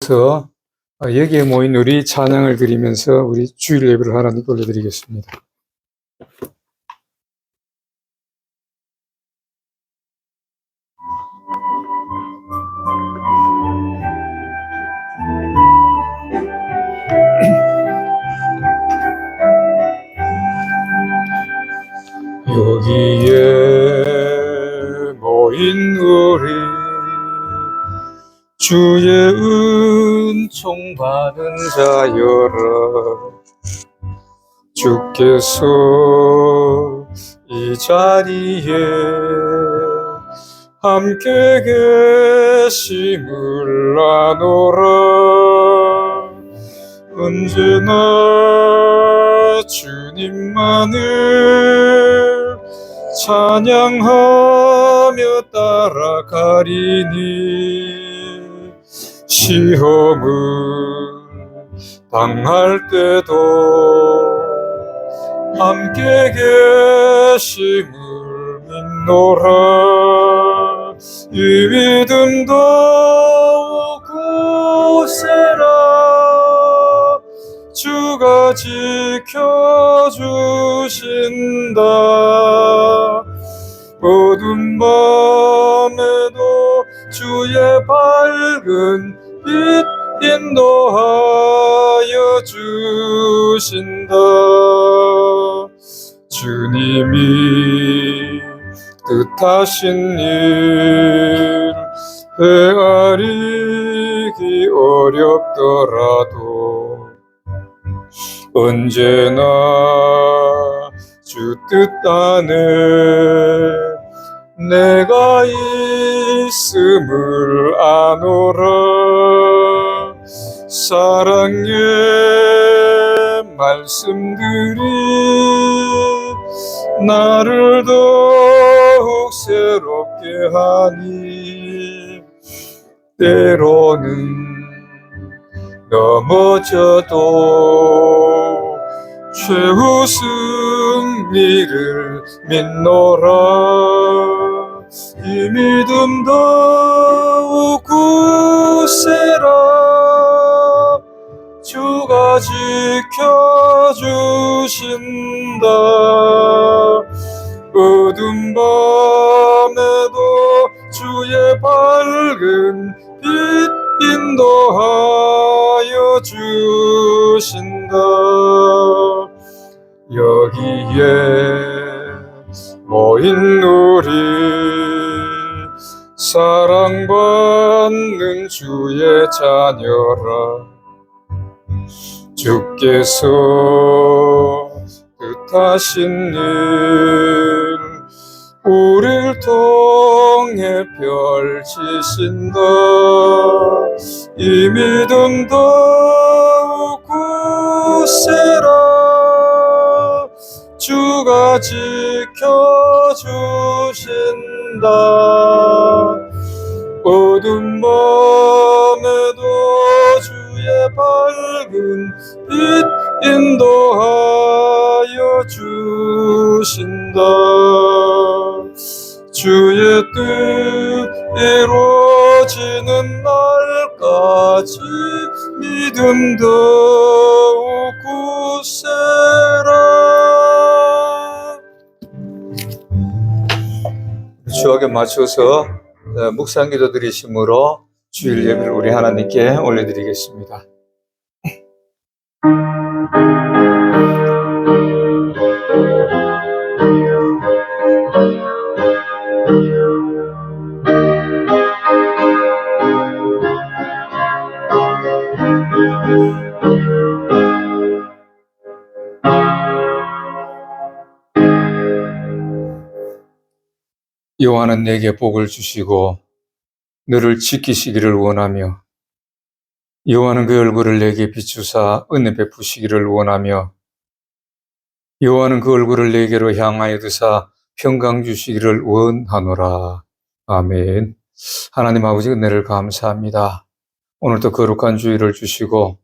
이제부터 여기에 모인 우리 찬양을 드리면서 우리 주일 예배를 하나님께 올려드리겠습니다. 여기에 모인 우리 주의 은총 받은 자여라. 주께서 이 자리에 함께 계심을 아노라. 언제나 주님만을 찬양하며 따라가리니 시험을 당할 때도 함께 계심을 믿노라. 이 믿음 더욱 굳세라. 주가 지켜주신다. 어두운 밤에도 주의 밝은 빛 인도하여 주신다. 주님이 뜻하신 일 헤아리기 어렵더라도 언제나 주 뜻 안에 내가 있음을 아노라. 사랑의 말씀들이 나를 더욱 새롭게 하니 때로는 넘어져도 최후 승리를 믿노라. 이 믿음 더욱 굳세라. 주가 지켜주신다. 어두운 밤에도 주의 밝은 빛 인도하여 주신다. 여기에 모인 우리 사랑받는 주의 자녀라. 주께서 뜻하신 일 우리를 통해 펼치신다. 이 믿음 더욱 굳세라. 주가 지켜주신다. 어두운 밤에도 주의 밝은 빛 인도하여 주신다. 주의 뜻 이루어지는 날까지 믿음 더욱 굳세라. 주역에 맞춰서 묵상 기도 드리심으로 주일 예배를 우리 하나님께 올려드리겠습니다. 여호와는 내게 복을 주시고 너를 지키시기를 원하며 여호와는 그 얼굴을 내게 비추사 은혜 베푸시기를 원하며 여호와는 그 얼굴을 내게로 향하여 드사 평강 주시기를 원하노라. 아멘. 하나님 아버지 은혜를 감사합니다. 오늘도 거룩한 주일을 주시고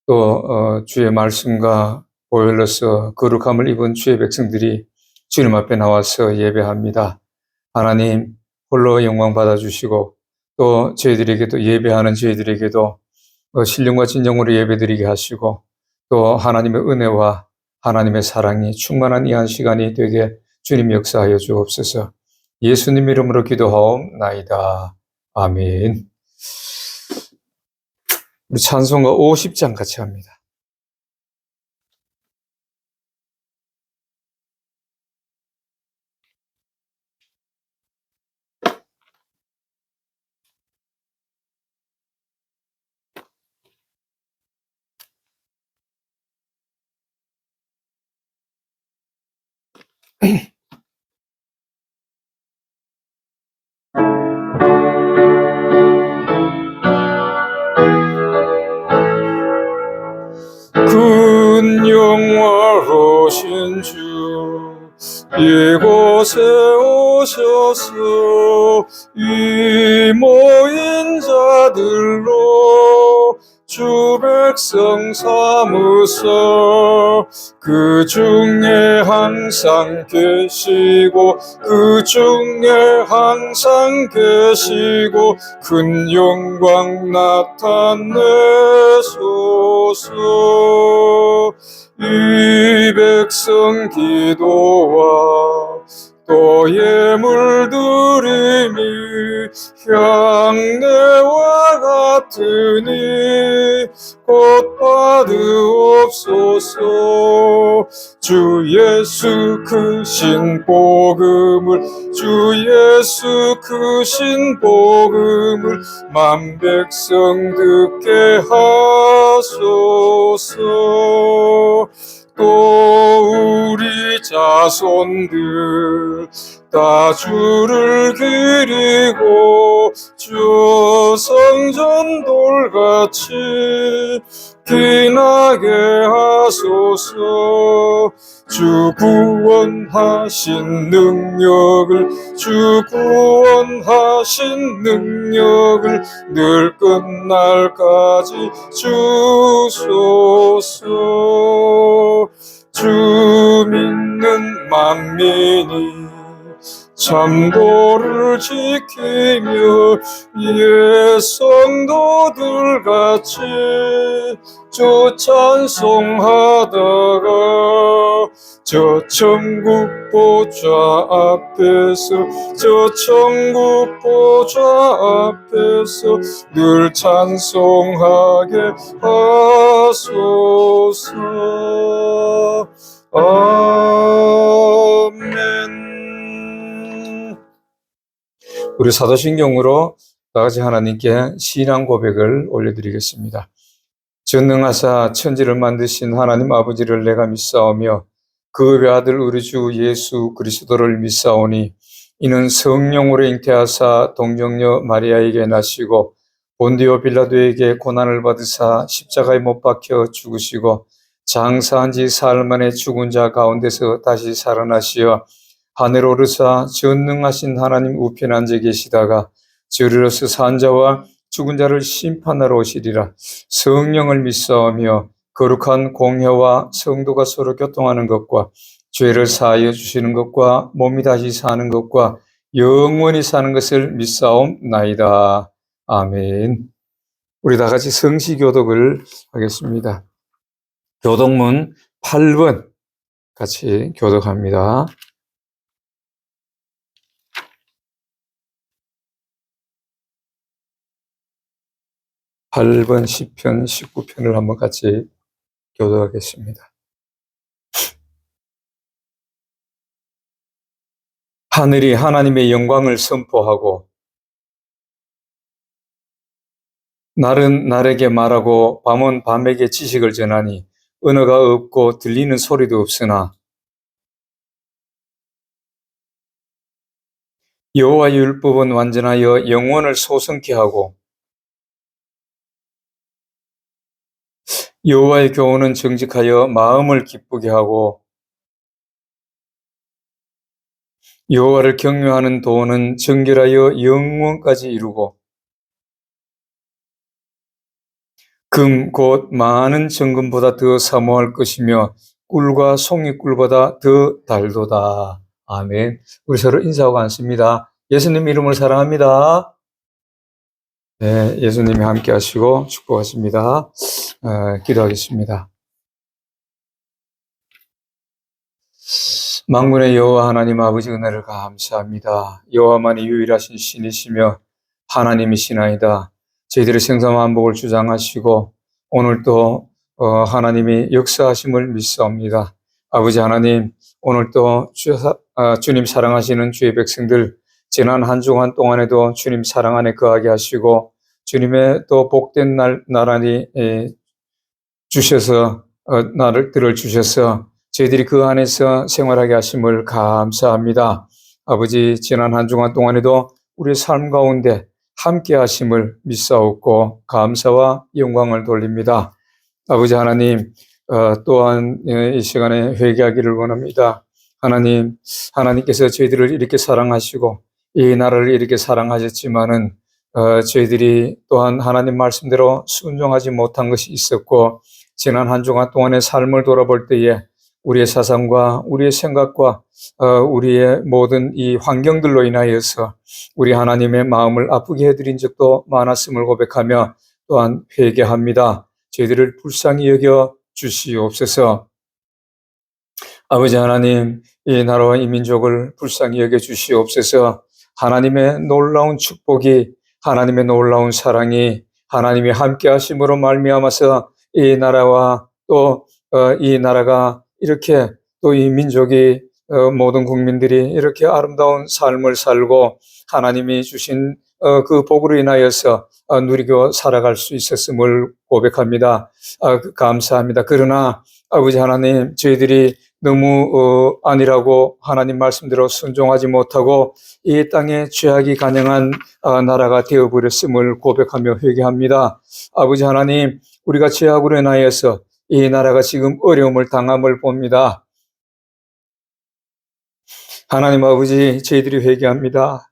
또 주의 말씀과 보혈로서 거룩함을 입은 주의 백성들이 주님 앞에 나와서 예배합니다. 하나님 홀로 영광 받아주시고 또 저희들에게도 예배하는 저희들에게도 신령과 진정으로 예배드리게 하시고 또 하나님의 은혜와 하나님의 사랑이 충만한 이 한 시간이 되게 주님 역사하여 주옵소서. 예수님 이름으로 기도하옵나이다. 아멘. 우리 찬송가 50장 같이 합니다. 큰 영화로신 주 이곳에 오셔서 이 모인 자들로 주 백성 삼으사 그 중에 항상 계시고 그 중에 항상 계시고 큰 영광 나타내소서. 이 백성 기도와 또 예물드림이 향내와 같으니 곧 받으옵소서. 주 예수 크신 복음을 주 예수 크신 복음을 만 백성 듣게 하소서. 또 우리 자손들 다 주를 기리고 주 성전 돌같이 기나게 하소서. 주 구원하신 능력을 주 구원하신 능력을 늘 끝날까지 주소서. 주 믿는 만민이 참도를 지키며 옛 성도들 같이 주 찬송하다가 저 천국 보좌 앞에서 저 천국 보좌 앞에서 늘 찬송하게 하소서. 아멘. 우리 사도신경으로 다같이 하나님께 신앙 고백을 올려드리겠습니다. 전능하사 천지를 만드신 하나님 아버지를 내가 믿사오며 그 외아들 우리 주 예수 그리스도를 믿사오니 이는 성령으로 잉태하사 동정녀 마리아에게 나시고 본디오 빌라도에게 고난을 받으사 십자가에 못 박혀 죽으시고 장사한 지 사흘 만에 죽은 자 가운데서 다시 살아나시어 하늘 오르사 전능하신 하나님 우편에 앉아 계시다가 저리로서 산 자와 죽은 자를 심판하러 오시리라. 성령을 믿사오며 거룩한 공회와 성도가 서로 교통하는 것과 죄를 사하여 주시는 것과 몸이 다시 사는 것과 영원히 사는 것을 믿사옵나이다. 아멘. 우리 다 같이 성시교독을 하겠습니다. 교독문 8번 같이 교독합니다. 8번 시편 19편을 한번 같이 교독하겠습니다. 하늘이 하나님의 영광을 선포하고 날은 날에게 말하고 밤은 밤에게 지식을 전하니 언어가 없고 들리는 소리도 없으나 여호와의 율법은 완전하여 영혼을 소성케 하고 여호와의 교훈은 정직하여 마음을 기쁘게 하고 여호와를 경외하는 도는 정결하여 영원까지 이루고 금 곧 많은 정금보다 더 사모할 것이며 꿀과 송이꿀보다 더 달도다. 아멘. 우리 서로 인사하고 앉습니다. 예수님 이름을 사랑합니다. 네, 예수님이 함께 하시고 축복하십니다. 기도하겠습니다. 만군의 여호와 하나님 아버지 은혜를 감사합니다. 여호와만이 유일하신 신이시며 하나님이시나이다. 저희들의 생사만복을 주장하시고 오늘도 하나님이 역사하심을 믿사옵니다. 아버지 하나님, 오늘도 주님 사랑하시는 주의 백성들 지난 한 주간 동안에도 주님 사랑 안에 거하게 하시고 주님의 또 복된 날 나란히 주셔서 나를 들어주셔서 저희들이 그 안에서 생활하게 하심을 감사합니다. 아버지, 지난 한 주간 동안에도 우리의 삶 가운데 함께 하심을 믿사옵고 감사와 영광을 돌립니다. 아버지 하나님, 또한 이 시간에 회개하기를 원합니다. 하나님, 하나님께서 저희들을 이렇게 사랑하시고 이 나라를 이렇게 사랑하셨지만은 저희들이 또한 하나님 말씀대로 순종하지 못한 것이 있었고 지난 한 주간 동안의 삶을 돌아볼 때에 우리의 사상과 우리의 생각과 우리의 모든 이 환경들로 인하여서 우리 하나님의 마음을 아프게 해드린 적도 많았음을 고백하며 또한 회개합니다. 저희들을 불쌍히 여겨 주시옵소서. 아버지 하나님, 이 나라와 이 민족을 불쌍히 여겨 주시옵소서. 하나님의 놀라운 축복이, 하나님의 놀라운 사랑이, 하나님이 함께 하심으로 말미암아서 이 나라와 또 이 나라가 이렇게 또 이 민족이 모든 국민들이 이렇게 아름다운 삶을 살고 하나님이 주신 그 복으로 인하여서 누리고 살아갈 수 있었음을 고백합니다. 감사합니다. 그러나 아버지 하나님, 저희들이 너무 안일하고 하나님 말씀대로 순종하지 못하고 이 땅에 죄악이 간영한 나라가 되어버렸음을 고백하며 회개합니다. 아버지 하나님, 우리가 죄악으로 인하여서 이 나라가 지금 어려움을 당함을 봅니다. 하나님 아버지, 저희들이 회개합니다.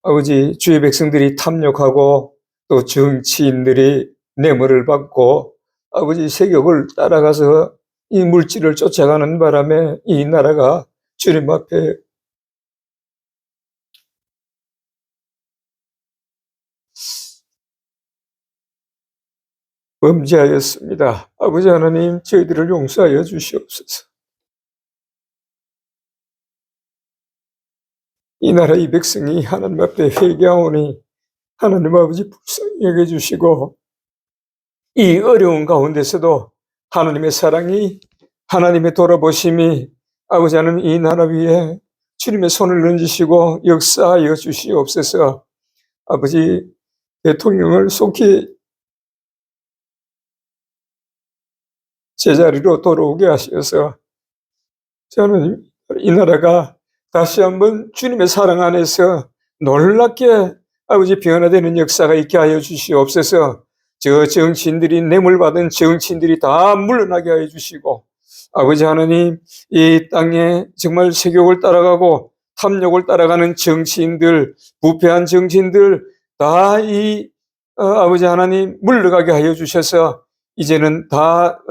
아버지, 주의 백성들이 탐욕하고 또 정치인들이 뇌물을 받고 아버지 세격을 따라가서 이 물질을 쫓아가는 바람에 이 나라가 주님 앞에 범죄하였습니다. 아버지 하나님, 저희들을 용서하여 주시옵소서. 이 나라 이 백성이 하나님 앞에 회개하오니 하나님 아버지 불쌍히 여겨주시고 이 어려운 가운데서도 하나님의 사랑이, 하나님의 돌아보심이 아버지 하나님 이 나라 위에 주님의 손을 얹으시고 역사하여 주시옵소서. 아버지, 대통령을 속히 제자리로 돌아오게 하셔서 저는 이 나라가 다시 한번 주님의 사랑 안에서 놀랍게 아버지 변화되는 역사가 있게 하여 주시옵소서. 저 정치인들이 뇌물받은 정치인들이 다 물러나게 하여 주시고 아버지 하나님, 이 땅에 정말 세욕을 따라가고 탐욕을 따라가는 정치인들, 부패한 정치인들 다 아버지 하나님 물러가게 하여 주셔서 이제는 다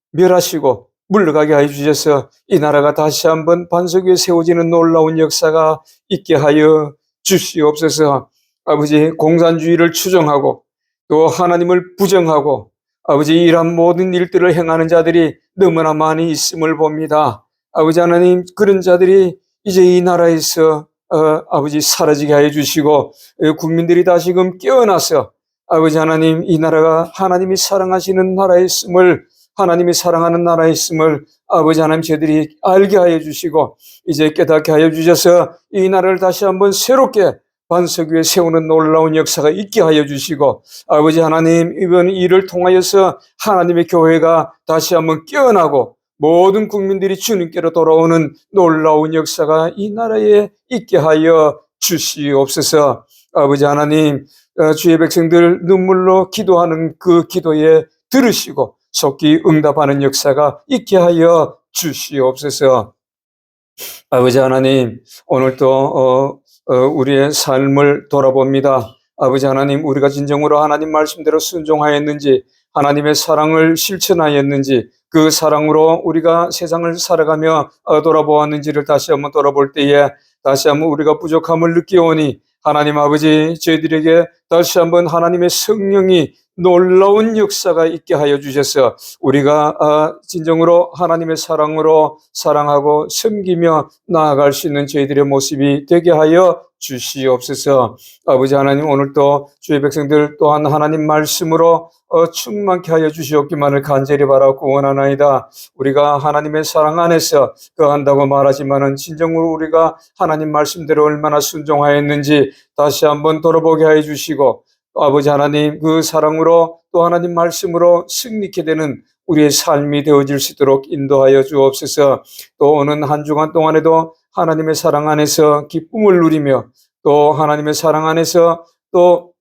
멸하시고 물러가게 하여 주셔서 이 나라가 다시 한번 반석 위에 세워지는 놀라운 역사가 있게 하여 주시옵소서. 아버지, 공산주의를 추종하고 또 하나님을 부정하고 아버지 이러한 모든 일들을 행하는 자들이 너무나 많이 있음을 봅니다. 아버지 하나님, 그런 자들이 이제 이 나라에서 아버지 사라지게 하여 주시고 국민들이 다시금 깨어나서 아버지 하나님, 이 나라가 하나님이 사랑하시는 나라였음을, 하나님이 사랑하는 나라였음을 아버지 하나님 저희들이 알게 하여 주시고 이제 깨닫게 하여 주셔서 이 나라를 다시 한번 새롭게 반석 위에 세우는 놀라운 역사가 있게 하여 주시고 아버지 하나님, 이번 일을 통하여서 하나님의 교회가 다시 한번 깨어나고 모든 국민들이 주님께로 돌아오는 놀라운 역사가 이 나라에 있게 하여 주시옵소서. 아버지 하나님, 주의 백성들 눈물로 기도하는 그 기도에 들으시고 속히 응답하는 역사가 있게 하여 주시옵소서. 아버지 하나님, 오늘도 우리의 삶을 돌아봅니다. 아버지 하나님, 우리가 진정으로 하나님 말씀대로 순종하였는지, 하나님의 사랑을 실천하였는지, 그 사랑으로 우리가 세상을 살아가며 돌아보았는지를 다시 한번 돌아볼 때에 다시 한번 우리가 부족함을 느끼오니 하나님 아버지, 저희들에게 다시 한번 하나님의 성령이 놀라운 역사가 있게 하여 주셔서 우리가 진정으로 하나님의 사랑으로 사랑하고 섬기며 나아갈 수 있는 저희들의 모습이 되게 하여 주시옵소서. 아버지 하나님, 오늘도 주의 백성들 또한 하나님 말씀으로 충만케 하여 주시옵기만을 간절히 바라고 원하나이다. 우리가 하나님의 사랑 안에서 거한다고 말하지만은 진정으로 우리가 하나님 말씀대로 얼마나 순종하였는지 다시 한번 돌아보게 하여 주시고, 아버지 하나님, 그 사랑으로 또 하나님 말씀으로 승리케 되는 우리의 삶이 되어질 수 있도록 인도하여 주옵소서. 또 오는 한 주간 동안에도 하나님의 사랑 안에서 기쁨을 누리며 또 하나님의 사랑 안에서 또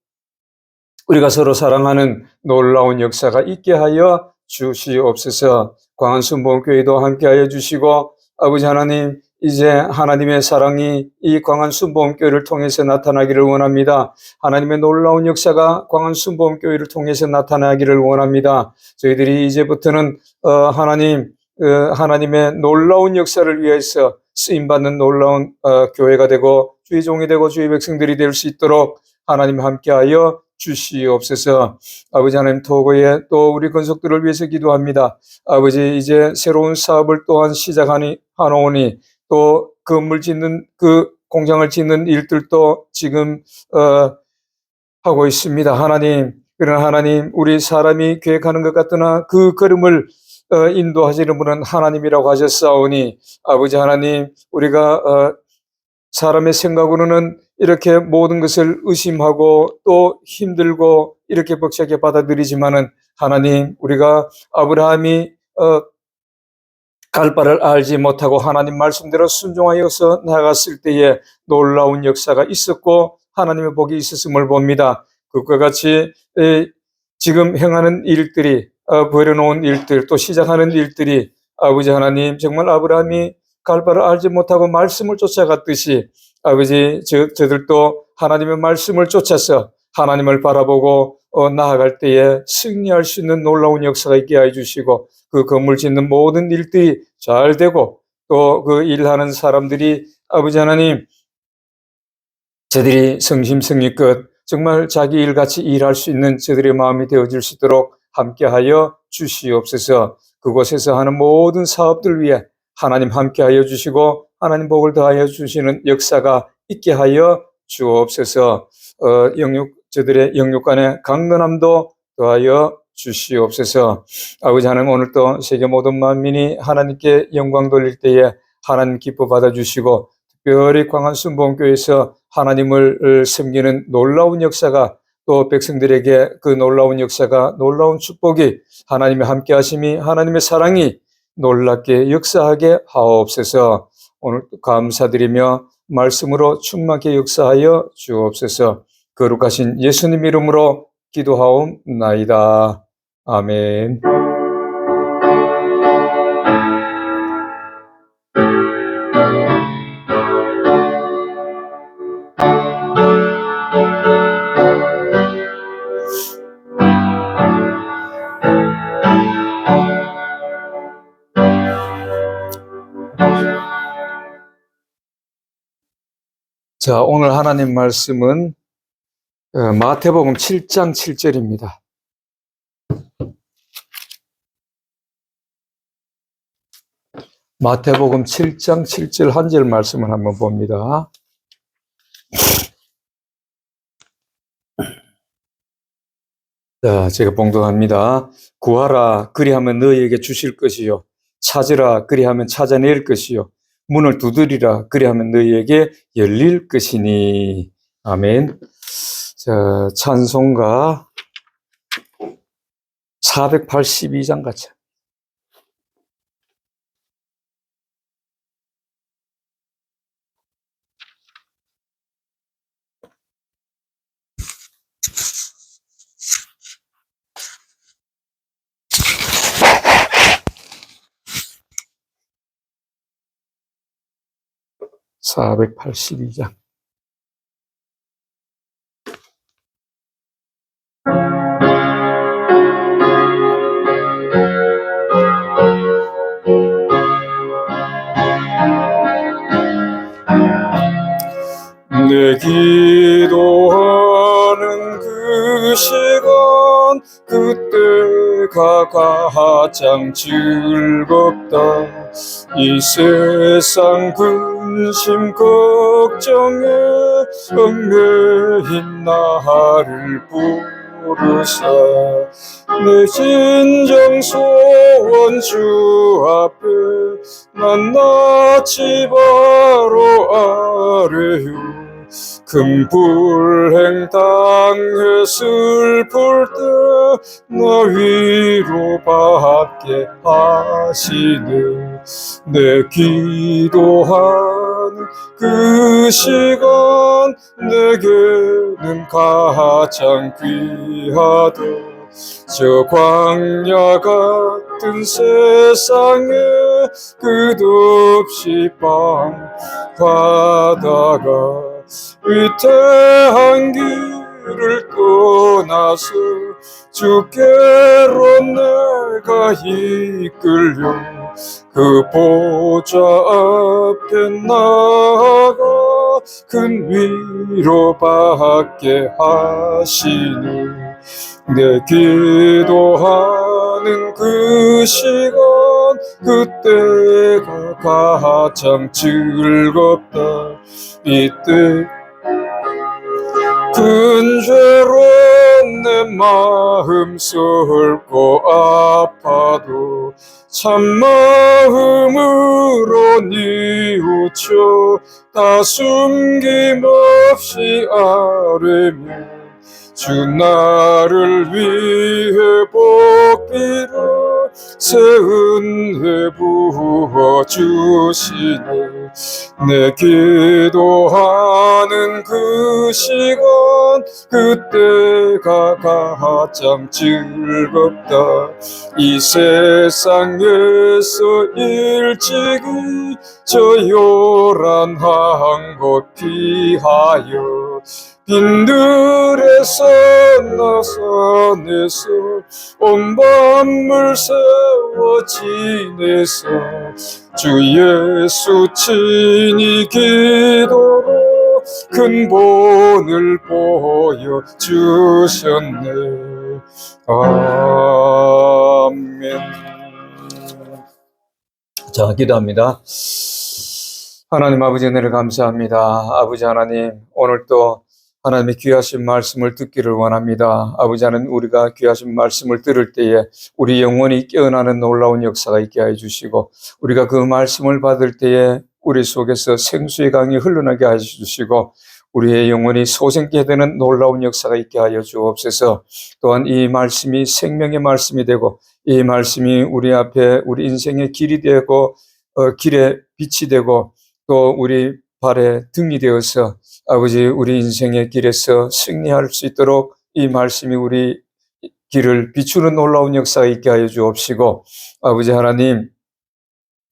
우리가 서로 사랑하는 놀라운 역사가 있게 하여 주시옵소서. 광안순복음교회도 함께하여 주시고, 아버지 하나님, 이제 하나님의 사랑이 이 광안순복음교회를 통해서 나타나기를 원합니다. 하나님의 놀라운 역사가 광안순복음교회를 통해서 나타나기를 원합니다. 저희들이 이제부터는 하나님의 놀라운 역사를 위해서 쓰임받는 놀라운 교회가 되고 주의 종이 되고 주의 백성들이 될 수 있도록 하나님 함께하여 주시옵소서. 아버지 하나님, 토고에 또 우리 건속들을 위해서 기도합니다. 아버지, 이제 새로운 사업을 또한 시작하노니 또 건물 짓는 그 공장을 짓는 일들도 지금 하고 있습니다. 하나님, 그러나 하나님, 우리 사람이 계획하는 것 같으나 그 걸음을 인도하시는 분은 하나님이라고 하셨사오니, 아버지 하나님, 우리가 사람의 생각으로는 이렇게 모든 것을 의심하고 또 힘들고 이렇게 벅차게 받아들이지만은, 하나님, 우리가 아브라함이 갈 바를 알지 못하고 하나님 말씀대로 순종하여서 나아갔을 때에 놀라운 역사가 있었고 하나님의 복이 있었음을 봅니다. 그것과 같이 지금 행하는 일들이, 버려놓은 일들, 또 시작하는 일들이, 아버지 하나님, 정말 아브라함이 갈 바를 알지 못하고 말씀을 쫓아갔듯이 아버지, 저들도 하나님의 말씀을 쫓아서 하나님을 바라보고 나아갈 때에 승리할 수 있는 놀라운 역사가 있게 해주시고, 그 건물 짓는 모든 일들이 잘 되고 또 그 일하는 사람들이, 아버지 하나님, 저들이 성심성의껏 정말 자기 일같이 일할 수 있는 저들의 마음이 되어질 수 있도록 함께하여 주시옵소서. 그곳에서 하는 모든 사업들 위해 하나님 함께하여 주시고 하나님 복을 더하여 주시는 역사가 있게 하여 주옵소서. 저들의 영육간의 강건함도 더하여 주시옵소서. 아버지 하나님, 오늘 또 세계 모든 만민이 하나님께 영광 돌릴 때에 하나님 기뻐 받아주시고, 특별히 광안순복음교회에서 하나님을 섬기는 놀라운 역사가, 또 백성들에게 그 놀라운 역사가, 놀라운 축복이, 하나님의 함께하심이, 하나님의 사랑이 놀랍게 역사하게 하옵소서. 오늘 감사드리며 말씀으로 충만하게 역사하여 주옵소서. 거룩하신 예수님 이름으로 기도하옵나이다. 아멘. 자, 오늘 하나님 말씀은 마태복음 7장 7절입니다. 마태복음 7장 7절 한 절 말씀을 한번 봅니다. 자, 제가 봉독합니다. 구하라, 그리하면 너희에게 주실 것이요. 찾으라, 그리하면 찾아낼 것이요. 문을 두드리라, 그리하면 너희에게 열릴 것이니. 아멘. 자, 찬송가 482장 같이. (482장) 내 길 때가 가장 즐겁다. 이 세상 근심 걱정에 얽매인 나를 부르사 내 진정 소원 주 앞에 낱낱이 바로 아뢰요. 큰 불행 당해 슬플 때 나 위로받게 하시네. 내 기도하는 그 시간 내게는 가장 귀하다. 저 광야 같은 세상에 끝없이 방황하다가 위태한 길을 떠나서 주께로 내가 이끌려 그 보좌 앞에 나아가 큰 위로받게 하시니 내 기도하는 그 시간 그때가 가장 즐겁다. 이때 큰 죄로 내 마음 썩고 아파도 참마음으로 뉘우쳐 다 숨김없이 아뢰며 주 나를 위해 복비로 새 은혜 부어주시네. 내 기도하는 그 시간 그때가 가장 즐겁다. 이 세상에서 일찍이 저 요란한 곳 피하여 빈들에서 나산에서 온 밤을 세워 지내서 주 예수 친히 기도로 큰 본을 보여주셨네. 아멘. 자, 기도합니다. 하나님 아버지 은혜를 감사합니다. 아버지 하나님, 오늘 또 하나님의 귀하신 말씀을 듣기를 원합니다. 아버지 하나님, 우리가 귀하신 말씀을 들을 때에 우리 영혼이 깨어나는 놀라운 역사가 있게 해 주시고, 우리가 그 말씀을 받을 때에 우리 속에서 생수의 강이 흘러나게 해 주시고, 우리의 영혼이 소생케 되는 놀라운 역사가 있게 하여 주옵소서. 또한 이 말씀이 생명의 말씀이 되고, 이 말씀이 우리 앞에 우리 인생의 길이 되고 길의 빛이 되고 또 우리 발의 등이 되어서 아버지 우리 인생의 길에서 승리할 수 있도록 이 말씀이 우리 길을 비추는 놀라운 역사가 있게 하여 주옵시고, 아버지 하나님,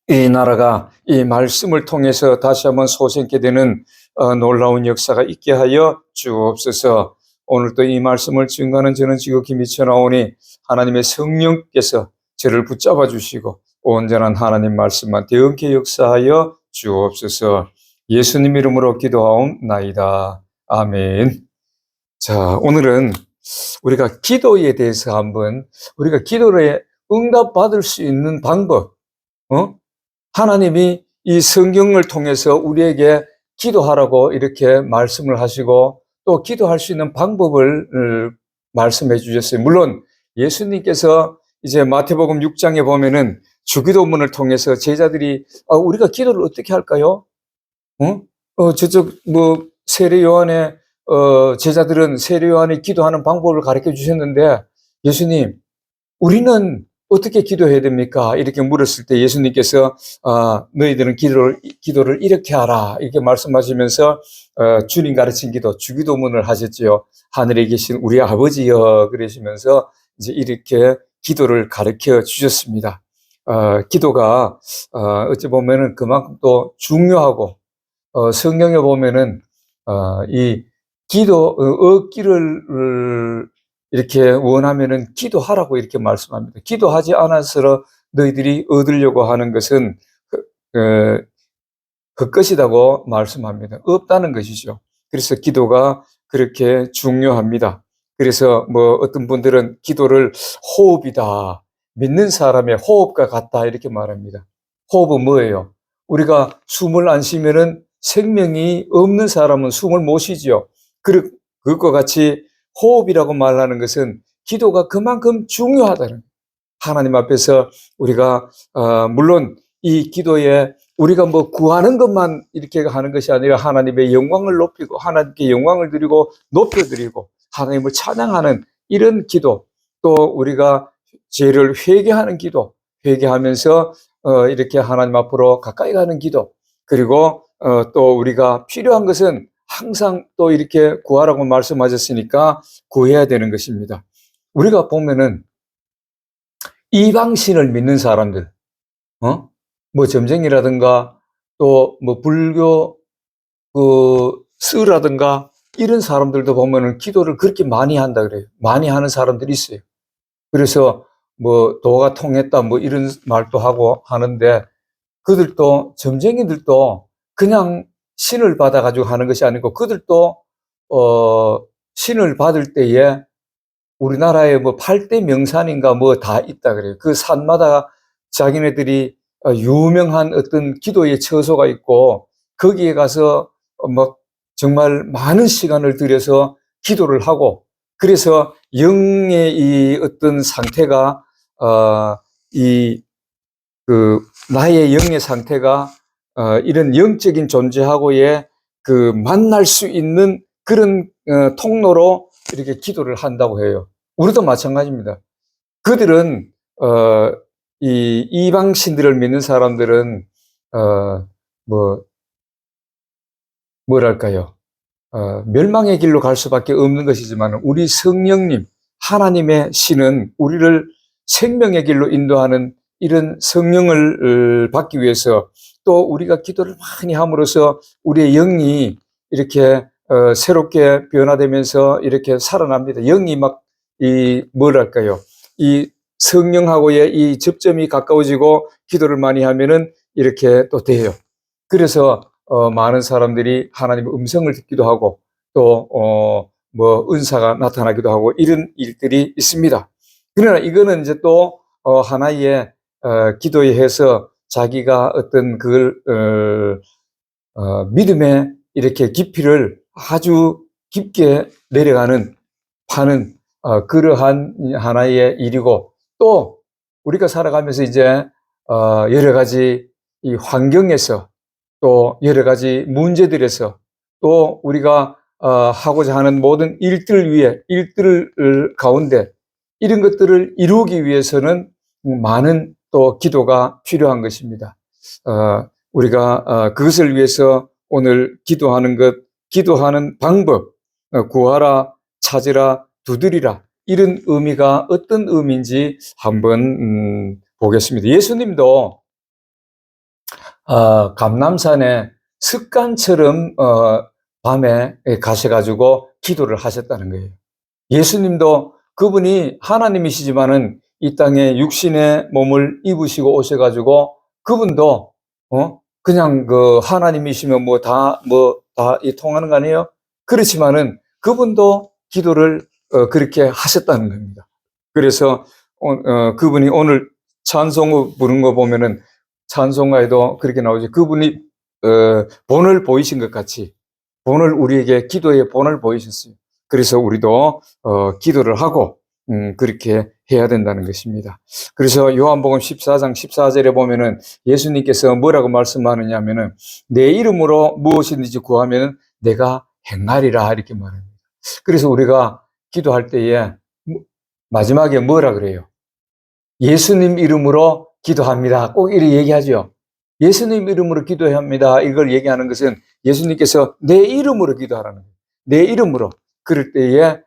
이 나라가 이 말씀을 통해서 다시 한번 소생케 되는 놀라운 역사가 있게 하여 주옵소서. 오늘도 이 말씀을 증거하는 저는 지극히 미쳐나오니 하나님의 성령께서 저를 붙잡아 주시고 온전한 하나님 말씀만 대응케 역사하여 주옵소서. 예수님 이름으로 기도하옵나이다. 아멘. 자, 오늘은 우리가 기도에 대해서 한번 우리가 기도에 응답받을 수 있는 방법, 하나님이 이 성경을 통해서 우리에게 기도하라고 이렇게 말씀을 하시고 또 기도할 수 있는 방법을 말씀해 주셨어요. 물론 예수님께서 이제 마태복음 6장에 보면은 주기도문을 통해서 제자들이 우리가 기도를 어떻게 할까요? 저쪽 세례 요한의 제자들은 세례 요한이 기도하는 방법을 가르쳐 주셨는데 예수님, 우리는 어떻게 기도해야 됩니까? 이렇게 물었을 때 예수님께서 너희들은 기도를 이렇게 하라 이렇게 말씀하시면서 주님 가르친 기도, 주기도문을 하셨지요. 하늘에 계신 우리 아버지여 그러시면서 이제 이렇게 기도를 가르쳐 주셨습니다. 기도가 어찌 보면은 그만큼 또 중요하고 성경에 보면은 이 기도 얻기를 이렇게 원하면은 기도하라고 이렇게 말씀합니다. 기도하지 않아서 너희들이 얻으려고 하는 것은 헛것이라고 말씀합니다. 없다는 것이죠. 그래서 기도가 그렇게 중요합니다. 그래서 뭐 어떤 분들은 기도를 호흡이다. 믿는 사람의 호흡과 같다. 이렇게 말합니다. 호흡은 뭐예요? 우리가 숨을 안 쉬면은 생명이 없는 사람은 숨을 못 쉬지요. 그것과 같이 호흡이라고 말하는 것은 기도가 그만큼 중요하다는 거예요. 하나님 앞에서 우리가 물론 이 기도에 우리가 뭐 구하는 것만 이렇게 하는 것이 아니라 하나님의 영광을 높이고 하나님께 영광을 드리고 높여드리고 하나님을 찬양하는 이런 기도, 또 우리가 죄를 회개하는 기도, 회개하면서 이렇게 하나님 앞으로 가까이 가는 기도, 그리고 또 우리가 필요한 것은 항상 또 이렇게 구하라고 말씀하셨으니까 구해야 되는 것입니다. 우리가 보면은 이방신을 믿는 사람들, 뭐 점쟁이라든가 또 뭐 불교 스라든가 이런 사람들도 보면은 기도를 그렇게 많이 한다 그래요. 많이 하는 사람들이 있어요. 그래서 뭐 도가 통했다 뭐 이런 말도 하고 하는데, 그들도 점쟁이들도 그냥 신을 받아가지고 하는 것이 아니고 그들도 신을 받을 때에 우리나라에 뭐 8대 명산인가 뭐 다 있다 그래요. 그 산마다 자기네들이 유명한 어떤 기도의 처소가 있고 거기에 가서 막 정말 많은 시간을 들여서 기도를 하고, 그래서 영의 이 어떤 상태가 이 나의 영의 상태가 이런 영적인 존재하고의 그 만날 수 있는 그런 통로로 이렇게 기도를 한다고 해요. 우리도 마찬가지입니다. 그들은 이 이방신들을 믿는 사람들은 뭐 뭐랄까요? 멸망의 길로 갈 수밖에 없는 것이지만 우리 성령님, 하나님의 신은 우리를 생명의 길로 인도하는 이런 성령을 받기 위해서, 또 우리가 기도를 많이 함으로써 우리의 영이 이렇게 새롭게 변화되면서 이렇게 살아납니다. 영이 막 뭐랄까요? 이 성령하고의 이 접점이 가까워지고 기도를 많이 하면은 이렇게 또 돼요. 그래서 많은 사람들이 하나님의 음성을 듣기도 하고 또 뭐 은사가 나타나기도 하고 이런 일들이 있습니다. 그러나 이거는 이제 또 하나의 기도에 해서 자기가 어떤 그걸 믿음의 이렇게 깊이를 아주 깊게 내려가는 파는 그러한 하나의 일이고, 또 우리가 살아가면서 이제 여러 가지 이 환경에서 또 여러 가지 문제들에서 또 우리가 하고자 하는 모든 일들 가운데 이런 것들을 이루기 위해서는 많은 또 기도가 필요한 것입니다. 우리가 그것을 위해서 오늘 기도하는 것, 기도하는 방법, 구하라, 찾으라, 두드리라, 이런 의미가 어떤 의미인지 한번 보겠습니다. 예수님도 감람산에 습관처럼 밤에 가셔가지고 기도를 하셨다는 거예요. 예수님도 그분이 하나님이시지만은 이 땅에 육신의 몸을 입으시고 오셔가지고 그분도 그냥 그 하나님이시면 다 통하는 거 아니에요? 그렇지만은 그분도 기도를 그렇게 하셨다는 겁니다. 그래서 그분이 오늘 찬송을 부른 거 보면은 찬송가에도 그렇게 나오죠. 그분이 본을 보이신 것 같이 본을 우리에게 기도의 본을 보이셨어요. 그래서 우리도 기도를 하고 그렇게 해야 된다는 것입니다. 그래서 요한복음 14장 14절에 보면은 예수님께서 뭐라고 말씀하느냐 하면은 내 이름으로 무엇이든지 구하면은 내가 행하리라 이렇게 말합니다. 그래서 우리가 기도할 때에 마지막에 뭐라 그래요? 예수님 이름으로 기도합니다. 꼭 이렇게 얘기하죠. 예수님 이름으로 기도합니다. 이걸 얘기하는 것은 예수님께서 내 이름으로 기도하라는 거예요. 내 이름으로. 그럴 때에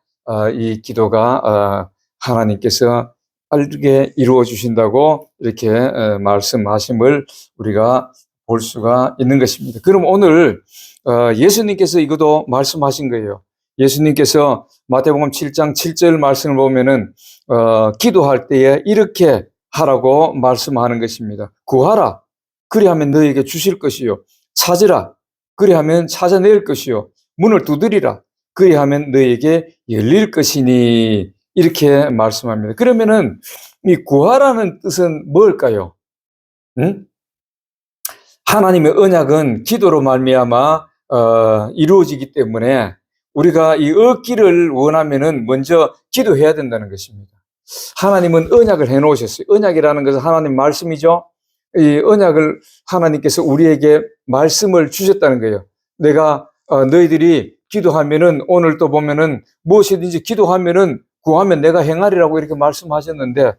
이 기도가 하나님께서 빠르게 이루어 주신다고 이렇게 말씀하심을 우리가 볼 수가 있는 것입니다. 그럼 오늘 예수님께서 이것도 말씀하신 거예요. 예수님께서 마태복음 7장 7절 말씀을 보면은 기도할 때에 이렇게 하라고 말씀하는 것입니다. 구하라. 그리하면 너에게 주실 것이요. 찾으라. 그리하면 찾아낼 것이요. 문을 두드리라. 그리하면 너에게 열릴 것이니 이렇게 말씀합니다. 그러면은 이 구하라는 뜻은 뭘까요? 응? 하나님의 언약은 기도로 말미암아 이루어지기 때문에 우리가 이 얻기를 원하면은 먼저 기도해야 된다는 것입니다. 하나님은 언약을 해놓으셨어요. 언약이라는 것은 하나님 말씀이죠. 이 언약을 하나님께서 우리에게 말씀을 주셨다는 거예요. 내가 너희들이 기도하면은 오늘 또 보면은 무엇이든지 기도하면은 구하면 내가 행하리라고 이렇게 말씀하셨는데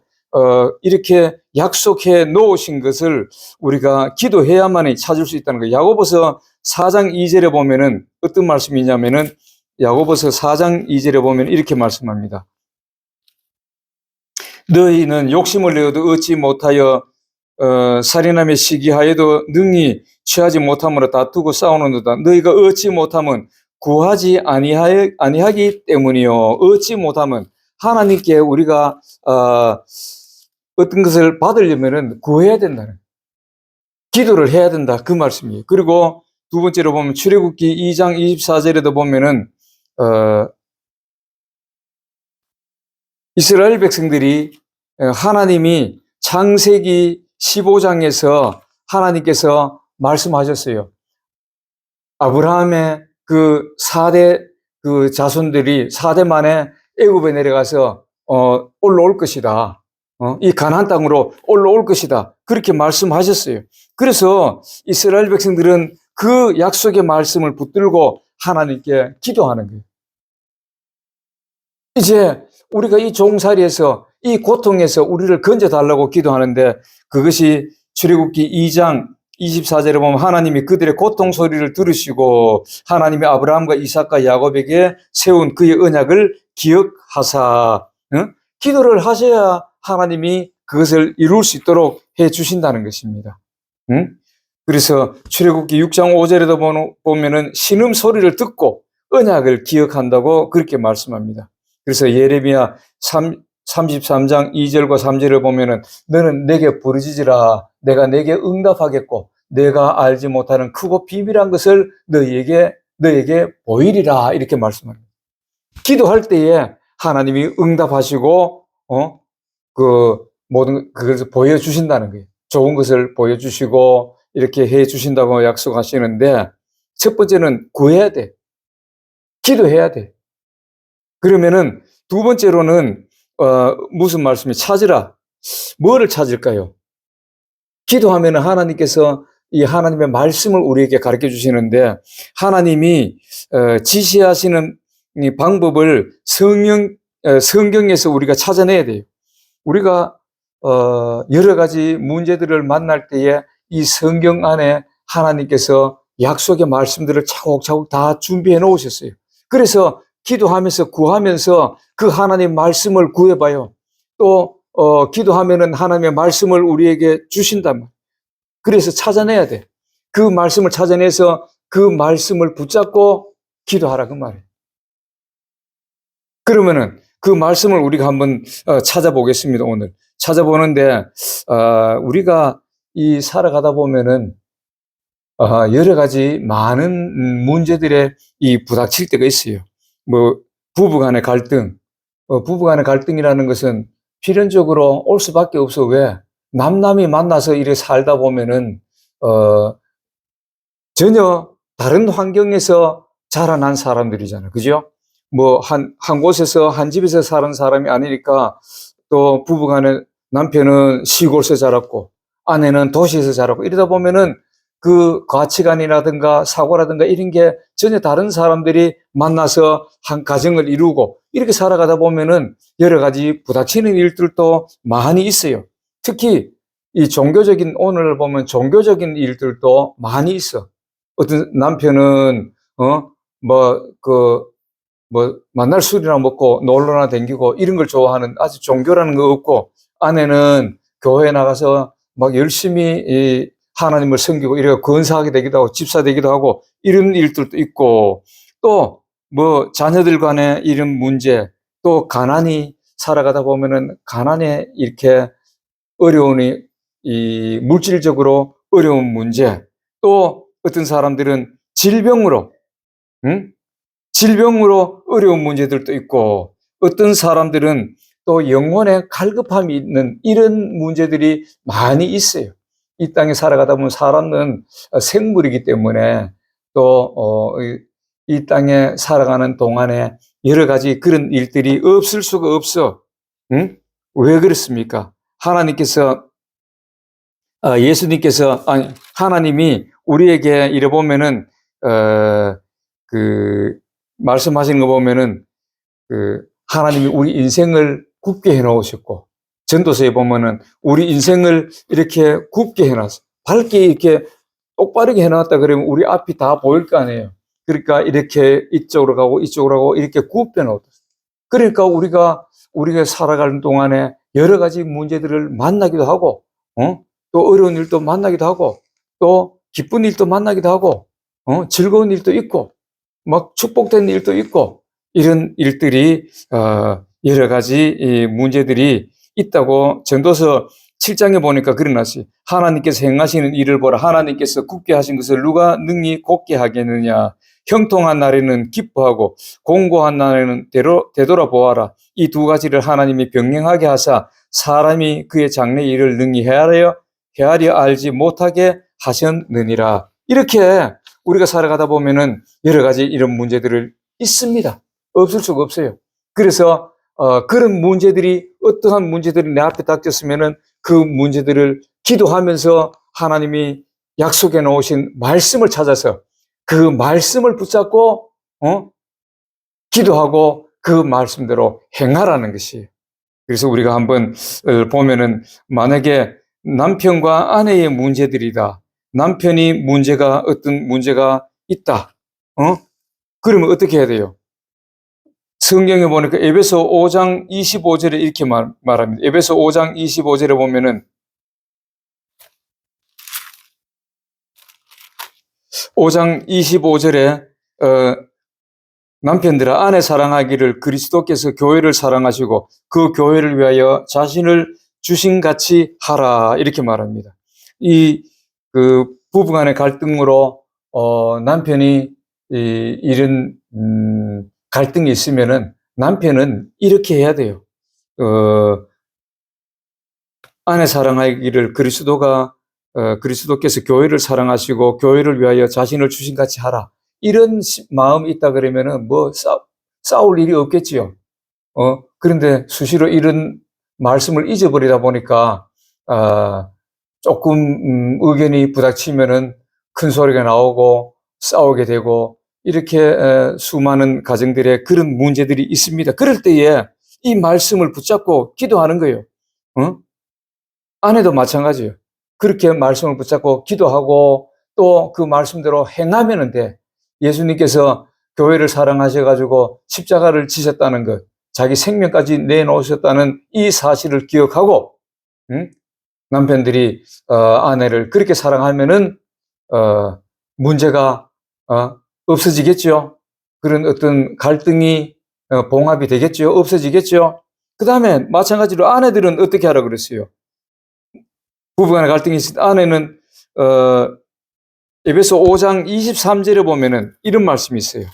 이렇게 약속해 놓으신 것을 우리가 기도해야만이 찾을 수 있다는 거예요. 야고보서 4장 2절에 보면은 어떤 말씀이냐면은 야고보서 4장 2절에 보면 이렇게 말씀합니다. 너희는 욕심을 내어도 얻지 못하여 살인함에 시기하여도 능히 취하지 못함으로 다투고 싸우는도다. 너희가 얻지 못하면 구하지 아니하기 때문이요. 얻지 못하면 하나님께 우리가 어떤 것을 받으려면은 구해야 된다는, 기도를 해야 된다 그 말씀이에요. 그리고 두 번째로 보면 출애굽기 2장 24절에도 보면은 이스라엘 백성들이 하나님이 창세기 15장에서 하나님께서 말씀하셨어요. 아브라함의 그 4대 그 자손들이 4대 만에 애굽에 내려가서 올라올 것이다. 이 가나안 땅으로 올라올 것이다. 그렇게 말씀하셨어요. 그래서 이스라엘 백성들은 그 약속의 말씀을 붙들고 하나님께 기도하는 거예요. 이제 우리가 이 종살이에서 이 고통에서 우리를 건져달라고 기도하는데 그것이 출애굽기 2장 24절에 보면 하나님이 그들의 고통 소리를 들으시고 하나님이 아브라함과 이삭과 야곱에게 세운 그의 언약을 기억하사 기도를 하셔야 하나님이 그것을 이룰 수 있도록 해 주신다는 것입니다. 그래서 출애굽기 6장 5절에도 보면은 신음 소리를 듣고 언약을 기억한다고 그렇게 말씀합니다. 그래서 예레미야 33장 2절과 3절을 보면은 너는 내게 부르짖으라 내가 내게 응답하겠고 내가 알지 못하는 크고 비밀한 것을 너에게 보이리라 이렇게 말씀합니다. 기도할 때에 하나님이 응답하시고 그 모든 그것을 보여주신다는 거예요. 좋은 것을 보여주시고 이렇게 해 주신다고 약속하시는데 첫 번째는 구해야 돼. 기도해야 돼. 그러면은 두 번째로는 무슨 말씀이 찾으라. 뭐를 찾을까요? 기도하면은 하나님께서 이 하나님의 말씀을 우리에게 가르쳐 주시는데 하나님이 지시하시는 이 방법을 성경에서 우리가 찾아내야 돼요. 우리가 여러 가지 문제들을 만날 때에 이 성경 안에 하나님께서 약속의 말씀들을 차곡차곡 다 준비해 놓으셨어요. 그래서 기도하면서 구하면서 그 하나님 말씀을 구해봐요. 또 기도하면은 하나님의 말씀을 우리에게 주신단 말이에요. 그래서 찾아내야 돼. 그 말씀을 찾아내서 그 말씀을 붙잡고 기도하라 그 말이에요. 그러면은 그 말씀을 우리가 한번 찾아보겠습니다. 오늘 찾아보는데 우리가 이 살아가다 보면은 여러 가지 많은 문제들에 이 부닥칠 때가 있어요. 뭐 부부간의 갈등, 부부간의 갈등이라는 것은 필연적으로 올 수밖에 없어. 왜? 남남이 만나서 이렇게 살다 보면은 전혀 다른 환경에서 자라난 사람들이잖아요. 그죠? 뭐 한 곳에서 한 집에서 사는 사람이 아니니까 또 부부간에 남편은 시골에서 자랐고 아내는 도시에서 자랐고 이러다 보면은 그 가치관이라든가 사고라든가 이런 게 전혀 다른 사람들이 만나서 한 가정을 이루고 이렇게 살아가다 보면은 여러 가지 부닥치는 일들도 많이 있어요. 특히 이 종교적인 오늘 보면 종교적인 일들도 많이 있어. 어떤 남편은 만날 술이나 먹고 놀러나 댕기고 이런 걸 좋아하는 아주 종교라는 거 없고 아내는 교회에 나가서 막 열심히 이 하나님을 섬기고 이래가 건사하게 되기도 하고 집사 되기도 하고 이런 일들도 있고 또 뭐 자녀들 간의 이런 문제 또 가난이 살아가다 보면은 가난에 이렇게 어려움이 이 물질적으로 어려운 문제 또 어떤 사람들은 질병으로 질병으로 어려운 문제들도 있고, 어떤 사람들은 또 영혼에 갈급함이 있는 이런 문제들이 많이 있어요. 이 땅에 살아가다 보면 사람은 생물이기 때문에 또 이 땅에 살아가는 동안에 여러 가지 그런 일들이 없을 수가 없어. 응? 왜 그렇습니까? 하나님께서 예수님께서 아니 하나님이 우리에게 이래 보면은 그 말씀하시는 거 보면은 하나님이 우리 인생을 굽게 해 놓으셨고, 전도서에 보면은 우리 인생을 이렇게 굽게 해 놨어. 밝게 이렇게 똑바르게 해 놨다 그러면 우리 앞이 다 보일 거 아니에요. 그러니까 이렇게 이쪽으로 가고 이쪽으로 가고 이렇게 굽게 놓았어. 그러니까 우리가 살아가는 동안에 여러 가지 문제들을 만나기도 하고, 또 어려운 일도 만나기도 하고, 또 기쁜 일도 만나기도 하고, 즐거운 일도 있고, 막 축복된 일도 있고, 이런 일들이 여러 가지 이 문제들이 있다고 전도서 7장에 보니까 그러나시 하나님께서 행하시는 일을 보라. 하나님께서 굳게 하신 것을 누가 능히 곧게 하겠느냐. 형통한 날에는 기뻐하고 공고한 날에는 되돌아보아라. 이 두 가지를 하나님이 병행하게 하사 사람이 그의 장래 일을 능히 헤아려 알지 못하게 하셨느니라. 이렇게 우리가 살아가다 보면은 여러 가지 이런 문제들을 있습니다. 없을 수가 없어요. 그래서 그런 문제들이 어떠한 문제들이 내 앞에 닥쳤으면은 그 문제들을 기도하면서 하나님이 약속해 놓으신 말씀을 찾아서 그 말씀을 붙잡고 기도하고 그 말씀대로 행하라는 것이에요. 그래서 우리가 한번 보면은 만약에 남편과 아내의 문제들이다. 남편이 어떤 문제가 있다. 그러면 어떻게 해야 돼요? 성경에 보니까 에베소 5장 25절에 이렇게 말합니다. 에베소 5장 25절에 보면은 5장 25절에 남편들아 아내 사랑하기를 그리스도께서 교회를 사랑하시고 그 교회를 위하여 자신을 주신같이 하라 이렇게 말합니다. 이 부부간의 갈등으로 남편이 이런 갈등이 있으면은 남편은 이렇게 해야 돼요. 아내 사랑하기를 그리스도께서 교회를 사랑하시고 교회를 위하여 자신을 주신같이 하라. 이런 마음이 있다 그러면은 뭐 싸울 일이 없겠지요. 그런데 수시로 이런 말씀을 잊어버리다 보니까 조금 의견이 부닥치면은 큰 소리가 나오고 싸우게 되고 이렇게 수많은 가정들의 그런 문제들이 있습니다. 그럴 때에 이 말씀을 붙잡고 기도하는 거예요. 아내도 마찬가지예요. 그렇게 말씀을 붙잡고 기도하고 또 그 말씀대로 행하면 돼. 예수님께서 교회를 사랑하셔가지고 십자가를 지셨다는 것, 자기 생명까지 내놓으셨다는 이 사실을 기억하고 남편들이 아내를 그렇게 사랑하면은 문제가 없어지겠죠. 그런 어떤 갈등이 봉합이 되겠죠. 없어지겠죠. 그 다음에 마찬가지로 아내들은 어떻게 하라 그랬어요? 부부간의 갈등이 있을 때 아내는 에베소 5장 23절에 보면은 이런 말씀이 있어요.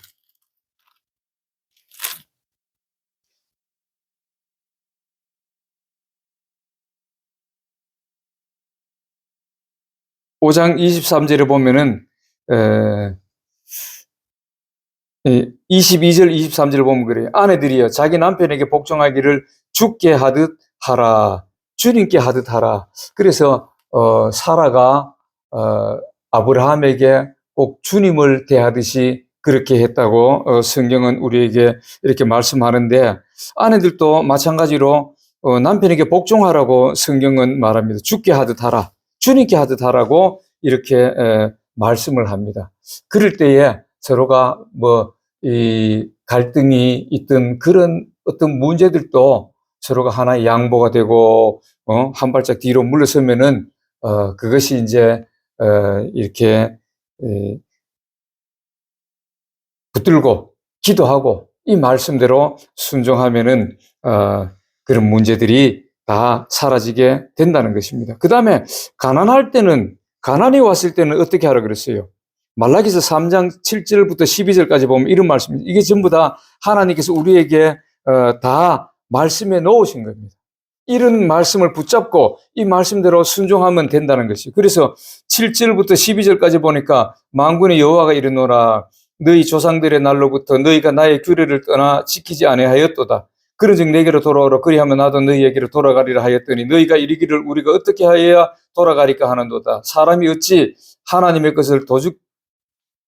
5장 23절에 보면은 22절 23절을 보면 그래요. 아내들이여 자기 남편에게 복종하기를 주께 하듯 하라. 주님께 하듯 하라. 그래서 사라가 아브라함에게 꼭 주님을 대하듯이 그렇게 했다고 성경은 우리에게 이렇게 말씀하는데, 아내들도 마찬가지로 남편에게 복종하라고 성경은 말합니다. 주께 하듯 하라. 주님께 하듯 하라고 이렇게 말씀을 합니다. 그럴 때에 서로가 이 갈등이 있던 그런 어떤 문제들도 서로가 하나의 양보가 되고 한 발짝 뒤로 물러서면은 그것이 이제 이렇게 붙들고 기도하고 이 말씀대로 순종하면은 그런 문제들이 다 사라지게 된다는 것입니다. 그 다음에 가난이 왔을 때는 어떻게 하라 그랬어요? 말라기서 3장 7절부터 12절까지 보면 이런 말씀입니다. 이게 전부 다 하나님께서 우리에게 다 말씀해 놓으신 겁니다. 이런 말씀을 붙잡고 이 말씀대로 순종하면 된다는 것이. 그래서 7절부터 12절까지 보니까 만군의 여호와가 이르노라 너희 조상들의 날로부터 너희가 나의 규례를 떠나 지키지 아니하였도다. 그런즉 내게로 돌아오라 그리하면 나도 너희에게로 돌아가리라 하였더니 너희가 이르기를 우리가 어떻게 하여야 돌아가리까 하는도다. 사람이 어찌 하나님의 것을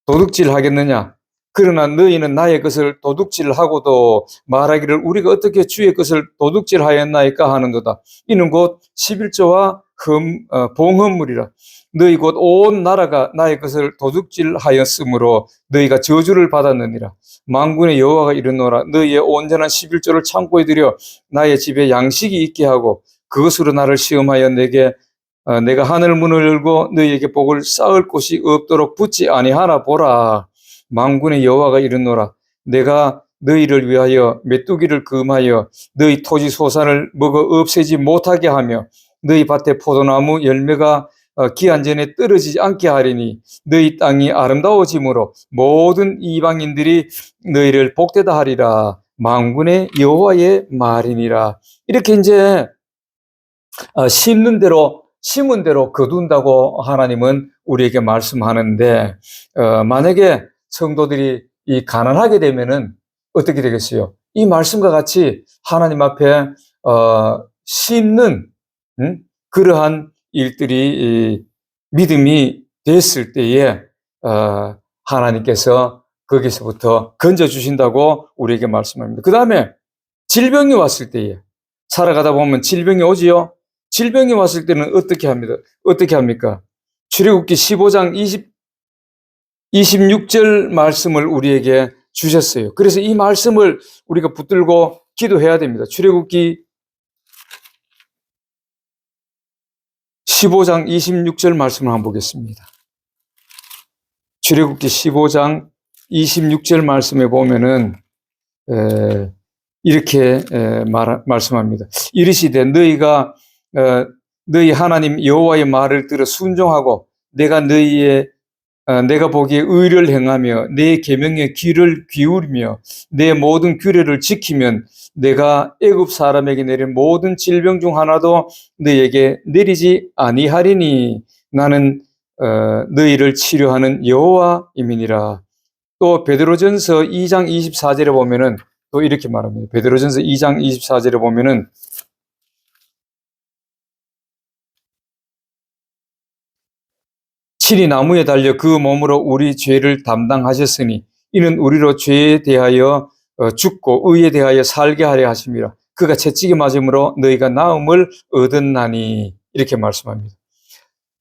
도둑질하겠느냐. 그러나 너희는 나의 것을 도둑질하고도 말하기를 우리가 어떻게 주의 것을 도둑질하였나이까 하는도다. 이는 곧 11조와 봉헌물이라. 너희 곧 온 나라가 나의 것을 도둑질하였으므로 너희가 저주를 받았느니라. 만군의 여호와가 이르노라 너희의 온전한 11조를 창고에 들여 나의 집에 양식이 있게 하고 그것으로 나를 시험하여 내가 하늘 문을 열고 너희에게 복을 쌓을 곳이 없도록 붙지 아니하나 보라. 만군의 여호와가 이르노라 내가 너희를 위하여 메뚜기를 금하여 너희 토지 소산을 먹어 없애지 못하게 하며 너희 밭에 포도나무 열매가 기한 전에 떨어지지 않게 하리니 너희 땅이 아름다워짐으로 모든 이방인들이 너희를 복되다 하리라. 만군의 여호와의 말이니라. 이렇게 이제 심는 대로 심은 대로 거둔다고 하나님은 우리에게 말씀하는데 만약에 성도들이 이 가난하게 되면은 어떻게 되겠어요? 이 말씀과 같이 하나님 앞에 심는 그러한 일들이 믿음이 됐을 때에 하나님께서 거기서부터 건져주신다고 우리에게 말씀합니다. 그 다음에 질병이 왔을 때에 살아가다 보면 질병이 오지요. 질병이 왔을 때는 어떻게 합니까? 출애굽기 15장 26절 말씀을 우리에게 주셨어요. 그래서 이 말씀을 우리가 붙들고 기도해야 됩니다. 출애굽기 15장 26절 말씀을 한번 보겠습니다. 출애굽기 15장 26절 말씀에 보면은 이렇게 말씀합니다. 이르시되 너희 하나님 여호와의 말을 들어 순종하고 내가 보기에 의를 행하며 내 계명에 귀를 기울이며 내 모든 규례를 지키면 내가 애굽 사람에게 내린 모든 질병 중 하나도 너희에게 내리지 아니하리니 나는 너희를 치료하는 여호와임이니라. 또 베드로전서 2장 24절에 보면은 또 이렇게 말합니다. 베드로전서 2장 24절에 보면은 친히 나무에 달려 그 몸으로 우리 죄를 담당하셨으니 이는 우리로 죄에 대하여 죽고 의에 대하여 살게 하려 하심이라. 그가 채찍에 맞음으로 너희가 나음을 얻었나니 이렇게 말씀합니다.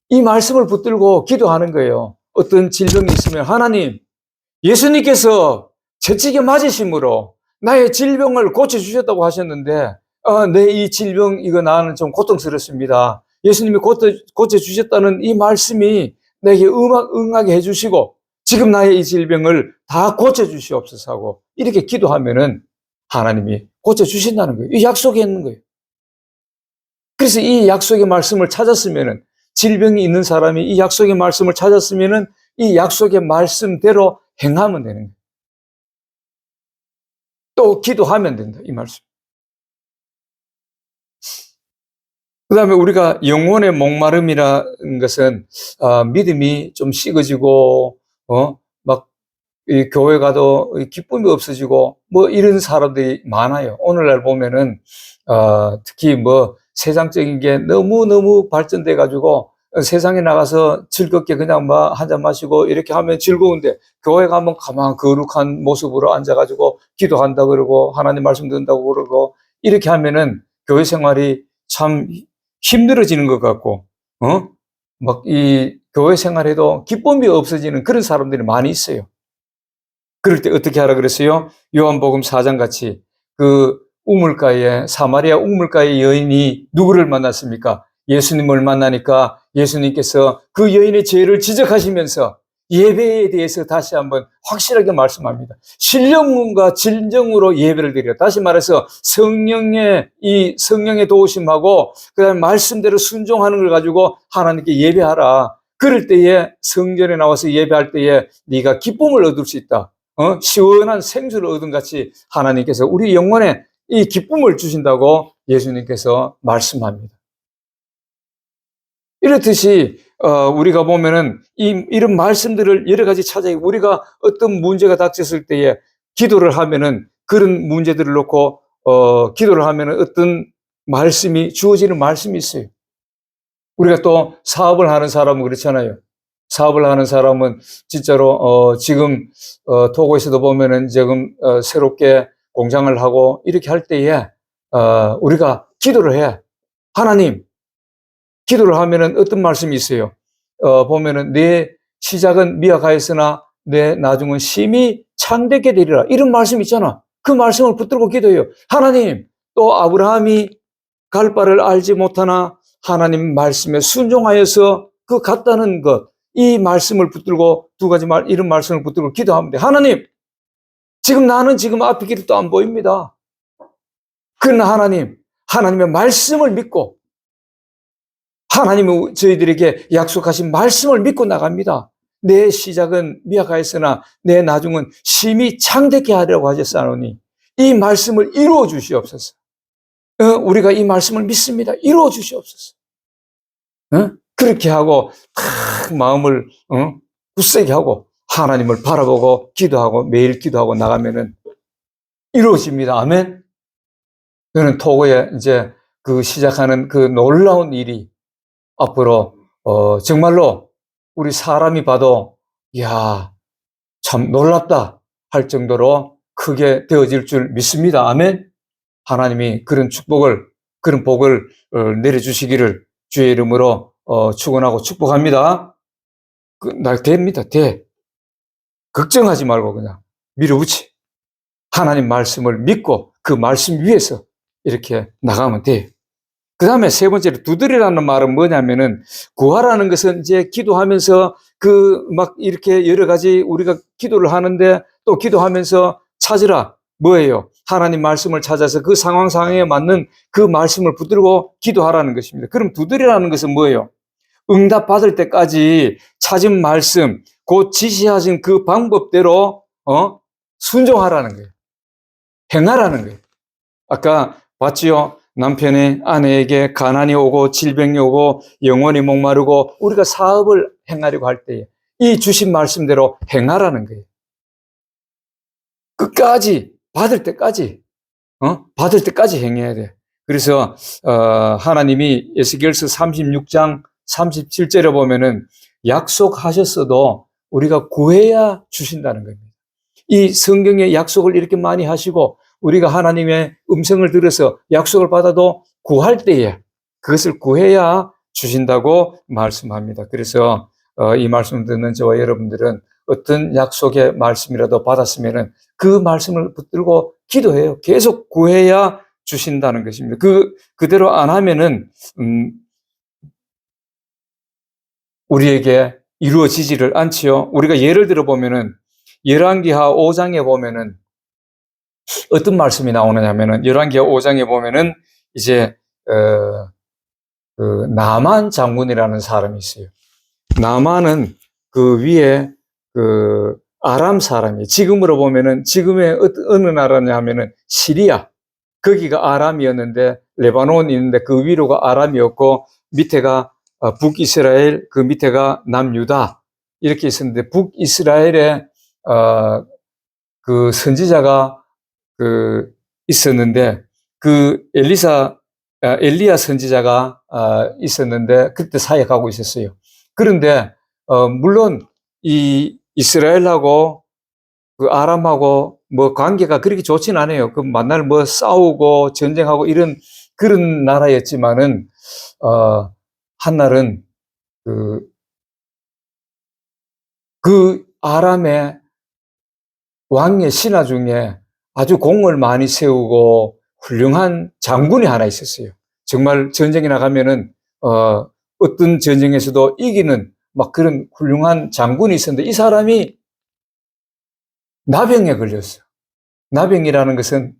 이 말씀을 붙들고 기도하는 거예요. 어떤 질병이 있으면 하나님 예수님께서 채찍에 맞으심으로 나의 질병을 고쳐주셨다고 하셨는데 내 이 질병 이거 나는 좀 고통스럽습니다. 예수님이 고쳐주셨다는 이 말씀이 내게 응하게 해주시고 지금 나의 이 질병을 다 고쳐주시옵소서 하고 이렇게 기도하면은 하나님이 고쳐주신다는 거예요. 이 약속이 있는 거예요. 그래서 이 약속의 말씀을 찾았으면은 질병이 있는 사람이 이 약속의 말씀을 찾았으면은 이 약속의 말씀대로 행하면 되는 거예요. 또 기도하면 된다. 이 말씀. 그 다음에 우리가 영혼의 목마름이라는 것은 믿음이 좀 식어지고 막 이 교회 가도 기쁨이 없어지고 뭐 이런 사람들이 많아요. 오늘날 보면은 특히 뭐 세상적인 게 너무너무 발전돼 가지고 세상에 나가서 즐겁게 그냥 뭐 한 잔 마시고 이렇게 하면 즐거운데 교회 가면 가만 거룩한 모습으로 앉아가지고 기도한다 그러고 하나님 말씀 듣는다고 그러고 이렇게 하면은 교회 생활이 참 힘들어지는 것 같고, 막 이 교회 생활에도 기쁨이 없어지는 그런 사람들이 많이 있어요. 그럴 때 어떻게 하라 그랬어요? 요한복음 4장 같이 그 사마리아 우물가의 여인이 누구를 만났습니까? 예수님을 만나니까 예수님께서 그 여인의 죄를 지적하시면서 예배에 대해서 다시 한번 확실하게 말씀합니다. 신령과 진정으로 예배를 드려. 다시 말해서 성령의 도우심하고 그다음에 말씀대로 순종하는 걸 가지고 하나님께 예배하라. 그럴 때에 성전에 나와서 예배할 때에 네가 기쁨을 얻을 수 있다. 시원한 생수를 얻은 같이 하나님께서 우리 영혼에 이 기쁨을 주신다고 예수님께서 말씀합니다. 이렇듯이 우리가 보면은 이런 말씀들을 여러 가지 찾아야, 우리가 어떤 문제가 닥쳤을 때에 기도를 하면은 그런 문제들을 놓고 기도를 하면은 어떤 말씀이 주어지는 말씀이 있어요. 우리가 또 사업을 하는 사람은 그렇잖아요. 사업을 하는 사람은 진짜로 지금 토고에서도 보면은 지금 새롭게 공장을 하고 이렇게 할 때에 우리가 기도를 해. 하나님, 기도를 하면은 어떤 말씀이 있어요? 보면은 내 시작은 미약하였으나 내 나중은 심히 창대케 되리라. 이런 말씀 있잖아. 그 말씀을 붙들고 기도해요. 하나님, 또 아브라함이 갈 바를 알지 못하나 하나님 말씀에 순종하여서 그 갔다는 것, 이 말씀을 붙들고 두 가지 이런 말씀을 붙들고 기도하면 돼. 하나님, 지금 나는 지금 앞에 길도 안 보입니다. 그러나 하나님, 하나님의 말씀을 믿고 하나님은 저희들에게 약속하신 말씀을 믿고 나갑니다. 내 시작은 미약하였으나 내 나중은 심히 창대케 하려고 하셨사오니 이 말씀을 이루어 주시옵소서. 우리가 이 말씀을 믿습니다. 이루어 주시옵소서. 그렇게 하고 탁 마음을 굳세게 하고 하나님을 바라보고 기도하고 매일 기도하고 나가면은 이루어집니다. 아멘. 저는 토고에 이제 그 시작하는 그 놀라운 일이 앞으로 정말로 우리 사람이 봐도 이야 참 놀랍다 할 정도로 크게 되어질 줄 믿습니다. 아멘. 하나님이 그런 축복을, 그런 복을 내려주시기를 주의 이름으로 축원하고 축복합니다. 나 됩니다. 돼. 걱정하지 말고 그냥 밀어붙이. 하나님 말씀을 믿고 그 말씀 위에서 이렇게 나가면 돼. 그 다음에 세 번째로 두드리라는 말은 뭐냐면은 구하라는 것은 이제 기도하면서 그 막 이렇게 여러 가지 우리가 기도를 하는데 또 기도하면서 찾으라. 뭐예요? 하나님 말씀을 찾아서 그 상황에 맞는 그 말씀을 붙들고 기도하라는 것입니다. 그럼 두드리라는 것은 뭐예요? 응답 받을 때까지 찾은 말씀, 곧 지시하신 그 방법대로 순종하라는 거예요. 행하라는 거예요. 아까 봤지요? 남편의 아내에게 가난이 오고 질병이 오고 영혼이 목마르고 우리가 사업을 행하려고 할 때에 이 주신 말씀대로 행하라는 거예요. 끝까지 받을 때까지 받을 때까지 행해야 돼. 그래서 하나님이 에스겔서 36장 37절에 보면은 약속하셨어도 우리가 구해야 주신다는 겁니다. 이 성경에 약속을 이렇게 많이 하시고 우리가 하나님의 음성을 들어서 약속을 받아도 구할 때에 그것을 구해야 주신다고 말씀합니다. 그래서 이 말씀을 듣는 저와 여러분들은 어떤 약속의 말씀이라도 받았으면은 그 말씀을 붙들고 기도해요. 계속 구해야 주신다는 것입니다. 그대로 안 하면은 우리에게 이루어지지를 않지요. 우리가 예를 들어 보면은 열왕기하 5장에 보면은 어떤 말씀이 나오느냐면은 열왕기하 5장에 보면은 이제 그 나만 장군이라는 사람이 있어요. 나만은 그 위에 그 아람 사람이 지금으로 보면은 지금의 어느 나라냐 하면은 시리아 거기가 아람이었는데 레바논이 있는데 그 위로가 아람이었고 밑에가 북이스라엘 그 밑에가 남유다 이렇게 있었는데 북이스라엘에 그 선지자가 그 있었는데 그 엘리야 선지자가 있었는데 그때 사역하고 있었어요. 그런데 물론 이 이스라엘하고 그 아람하고 뭐 관계가 그렇게 좋진 않아요. 그 만날 뭐 싸우고 전쟁하고 이런 그런 나라였지만은 한날은 그 아람의 왕의 신하 중에 아주 공을 많이 세우고 훌륭한 장군이 하나 있었어요. 정말 전쟁에 나가면은 어떤 전쟁에서도 이기는 막 그런 훌륭한 장군이 있었는데 이 사람이 나병에 걸렸어요. 나병이라는 것은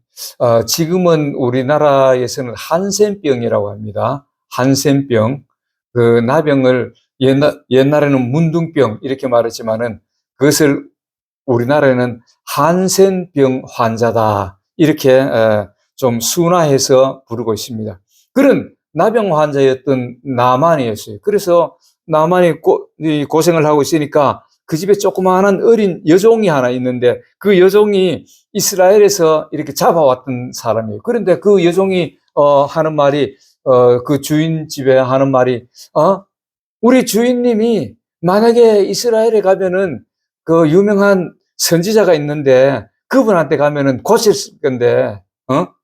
지금은 우리나라에서는 한센병이라고 합니다. 한센병. 그 나병을 옛날에는 문둥병 이렇게 말했지만은 그것을 우리나라에는 한센병 환자다 이렇게 좀 순화해서 부르고 있습니다. 그런 나병 환자였던 나만이었어요. 그래서 나만이 고생을 하고 있으니까 그 집에 조그마한 어린 여종이 하나 있는데 그 여종이 이스라엘에서 이렇게 잡아왔던 사람이에요. 그런데 그 여종이 하는 말이 그 주인 집에 하는 말이 우리 주인님이 만약에 이스라엘에 가면은 그 유명한 선지자가 있는데 그분한테 가면은 고칠 건데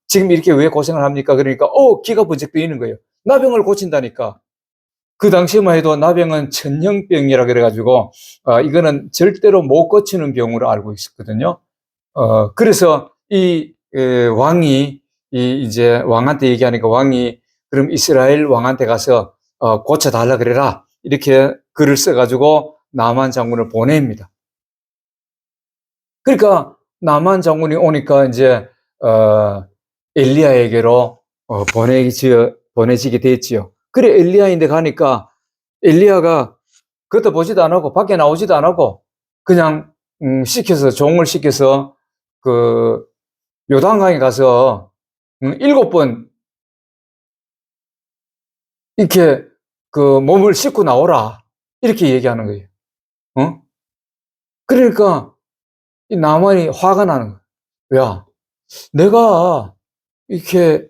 지금 이렇게 왜 고생을 합니까? 그러니까 기가 번쩍 뜨이는 거예요. 나병을 고친다니까. 그 당시만 해도 나병은 천형병이라 그래가지고 이거는 절대로 못 고치는 병으로 알고 있었거든요. 그래서 이 왕이 이제 왕한테 얘기하니까 왕이 그럼 이스라엘 왕한테 가서 고쳐달라 그래라 이렇게 글을 써가지고 나만 장군을 보냅니다. 그러니까 나만 장군이 오니까 이제 엘리야에게로 보내지게 됐지요. 그래 엘리야인데 가니까 엘리야가 그것도 보지도 안 하고 밖에 나오지도 안 하고 그냥 종을 시켜서 그 요단강에 가서 7번 이렇게 그 몸을 씻고 나오라 이렇게 얘기하는 거예요. 그러니까 이 나만이 화가 나는 거예요. 야, 내가 이렇게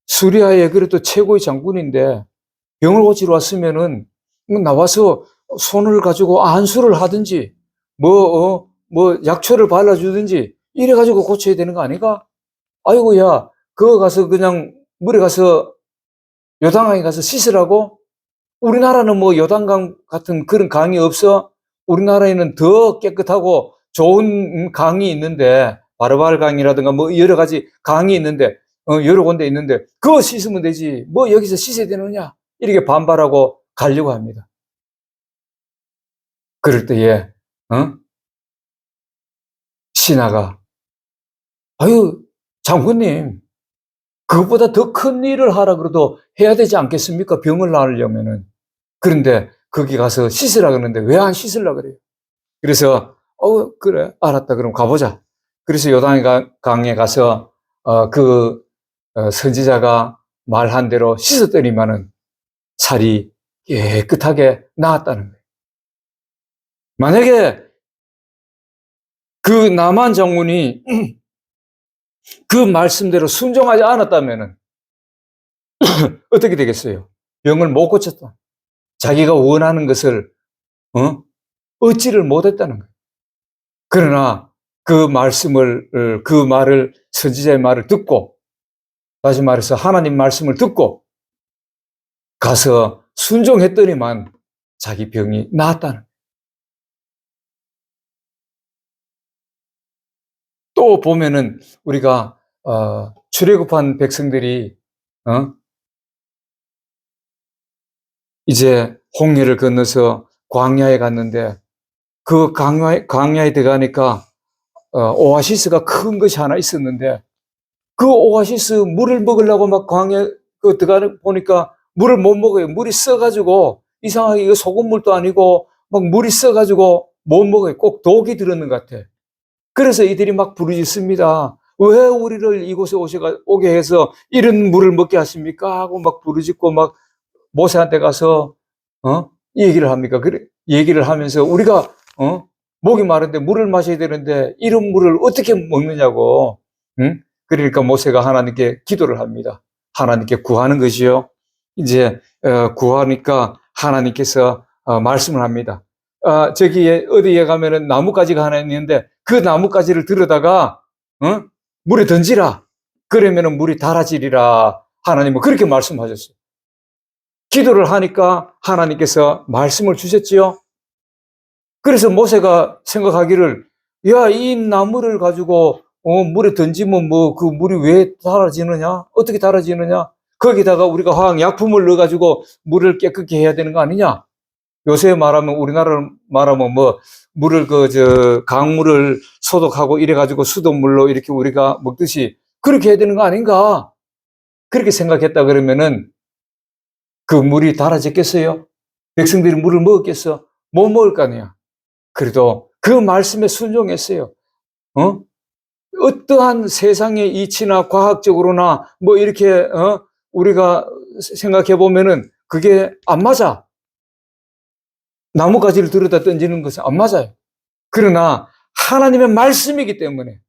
수리아의 그래도 최고의 장군인데 병을 고치러 왔으면은 나와서 손을 가지고 안수를 하든지 뭐 약초를 발라주든지 이래 가지고 고쳐야 되는 거 아닌가? 아이고 야 그거 가서 그냥 물에 가서 요단강에 가서 씻으라고? 우리나라는 뭐 요단강 같은 그런 강이 없어? 우리나라에는 더 깨끗하고 좋은 강이 있는데 바르바르 강이라든가 뭐 여러 가지 강이 있는데 여러 군데 있는데 그거 씻으면 되지 뭐 여기서 씻어야 되느냐 이렇게 반발하고 가려고 합니다. 그럴 때에 신하가 아유 장군님 그것보다 더 큰 일을 하라 그래도 해야 되지 않겠습니까? 병을 나으려면은. 그런데 거기 가서 씻으라 그러는데 왜 안 씻으려 그래요? 그래서 그래 알았다 그럼 가보자. 그래서 요단강에 가서 선지자가 말한 대로 씻었더니만은 살이 깨끗하게 나았다는 거예요. 만약에 그 나만 장군이 그 말씀대로 순종하지 않았다면은 어떻게 되겠어요? 병을 못 고쳤다. 자기가 원하는 것을 얻지를 못했다는 거예요. 그러나 그 말을 선지자의 말을 듣고 다시 말해서 하나님 말씀을 듣고 가서 순종했더니만 자기 병이 나았다는 거예요. 또 보면은 우리가 출애굽한 백성들이 이제 홍해를 건너서 광야에 갔는데 그 광야에 들어가니까 오아시스가 큰 것이 하나 있었는데 그 오아시스 물을 먹으려고 막 광야에 들어가 보니까 물을 못 먹어요. 물이 써가지고 이상하게 이거 소금물도 아니고 막 물이 써가지고 못 먹어요. 꼭 독이 들었는 것 같아. 그래서 이들이 막 부르짖습니다. 왜 우리를 이곳에 오게 해서 이런 물을 먹게 하십니까? 하고 막 부르짖고 막 모세한테 가서 이 얘기를 합니까? 그래 얘기를 하면서 우리가 목이 마른데 물을 마셔야 되는데 이런 물을 어떻게 먹느냐고. 그러니까 모세가 하나님께 기도를 합니다. 하나님께 구하는 것이요. 이제 구하니까 하나님께서 말씀을 합니다. 저기에 어디에 가면은 나뭇가지가 하나 있는데 그 나뭇가지를 들여다가 물에 던지라. 그러면은 물이 달아지리라. 하나님은 그렇게 말씀하셨어요. 기도를 하니까 하나님께서 말씀을 주셨지요. 그래서 모세가 생각하기를 야, 이 나무를 가지고 물에 던지면 뭐 그 물이 왜 달아지느냐? 어떻게 달아지느냐? 거기다가 우리가 화학약품을 넣어가지고 물을 깨끗게 해야 되는 거 아니냐? 요새 말하면 우리나라 말하면 뭐 물을 강물을 소독하고 이래가지고 수돗물로 이렇게 우리가 먹듯이 그렇게 해야 되는 거 아닌가? 그렇게 생각했다 그러면은 그 물이 달아졌겠어요? 백성들이 물을 먹었겠어? 못 먹을 거 아니야. 그래도 그 말씀에 순종했어요. 어떠한 세상의 이치나 과학적으로나 뭐 이렇게 우리가 생각해 보면은 그게 안 맞아. 나뭇가지를 들여다 던지는 것은 안 맞아요. 그러나 하나님의 말씀이기 때문에,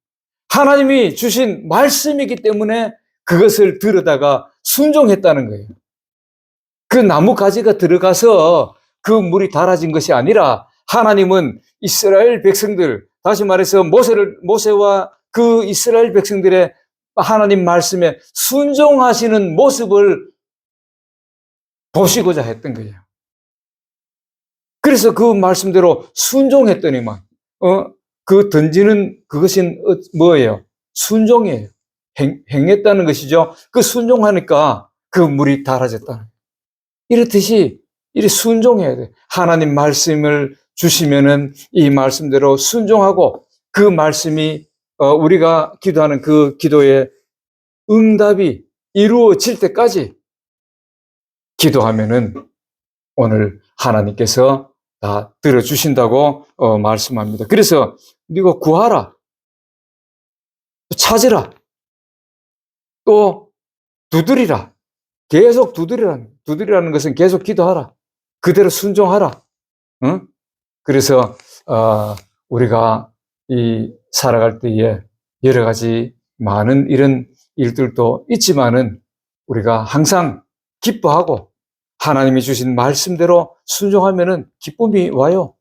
하나님이 주신 말씀이기 때문에 그것을 들여다가 순종했다는 거예요. 그 나뭇가지가 들어가서 그 물이 달아진 것이 아니라 하나님은 이스라엘 백성들, 다시 말해서 모세와 그 이스라엘 백성들의 하나님 말씀에 순종하시는 모습을 보시고자 했던 거예요. 그래서 그 말씀대로 순종했더니만 그 던지는 그것이 뭐예요? 순종이에요. 행했다는 것이죠. 그 순종하니까 그 물이 달아졌다. 이렇듯이 이렇게 순종해야 돼. 하나님 말씀을 주시면은 이 말씀대로 순종하고 그 말씀이 우리가 기도하는 그 기도의 응답이 이루어질 때까지 기도하면은 오늘 하나님께서 다 들어주신다고 말씀합니다. 그래서 네가 구하라, 찾으라, 또 두드리라. 계속 두드리라는 것은 계속 기도하라. 그대로 순종하라. 응? 그래서 우리가 이 살아갈 때에 여러 가지 많은 이런 일들도 있지만은 우리가 항상 기뻐하고 하나님이 주신 말씀대로 순종하면은 기쁨이 와요.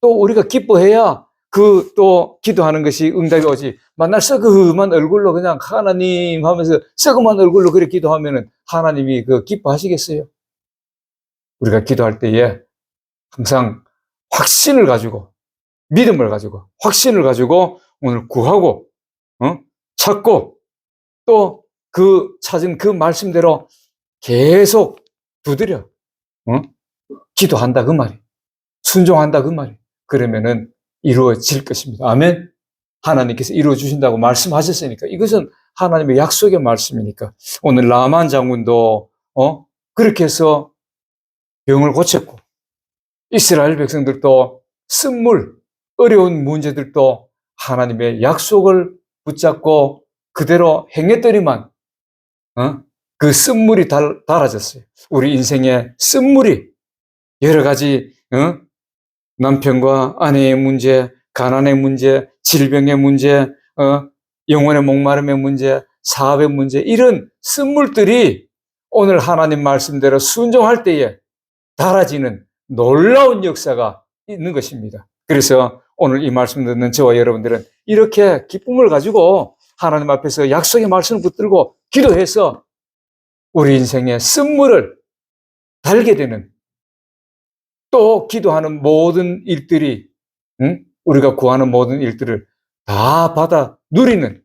또 우리가 기뻐해야 그 또 기도하는 것이 응답이 오지. 만날 썩음한 얼굴로 그냥 하나님 하면서 썩음한 얼굴로 그렇게 기도하면은 하나님이 그 기뻐하시겠어요? 우리가 기도할 때에 항상 확신을 가지고, 믿음을 가지고, 확신을 가지고 오늘 구하고, 찾고, 또 그 찾은 그 말씀대로 계속 두드려, 기도한다 그 말이, 순종한다 그 말이. 그러면은 이루어질 것입니다. 아멘. 하나님께서 이루어 주신다고 말씀하셨으니까 이것은 하나님의 약속의 말씀이니까. 오늘 나만 장군도 그렇게 해서 병을 고쳤고, 이스라엘 백성들도 쓴물, 어려운 문제들도 하나님의 약속을 붙잡고 그대로 행했더니만 그 쓴물이 달아졌어요. 우리 인생의 쓴물이 여러 가지 남편과 아내의 문제, 가난의 문제, 질병의 문제, 영혼의 목마름의 문제, 사업의 문제, 이런 쓴물들이 오늘 하나님 말씀대로 순종할 때에 달아지는 놀라운 역사가 있는 것입니다. 그래서 오늘 이 말씀 듣는 저와 여러분들은 이렇게 기쁨을 가지고 하나님 앞에서 약속의 말씀을 붙들고 기도해서 우리 인생의 쓴물을 달게 되는, 또 기도하는 모든 일들이, 우리가 구하는 모든 일들을 다 받아 누리는,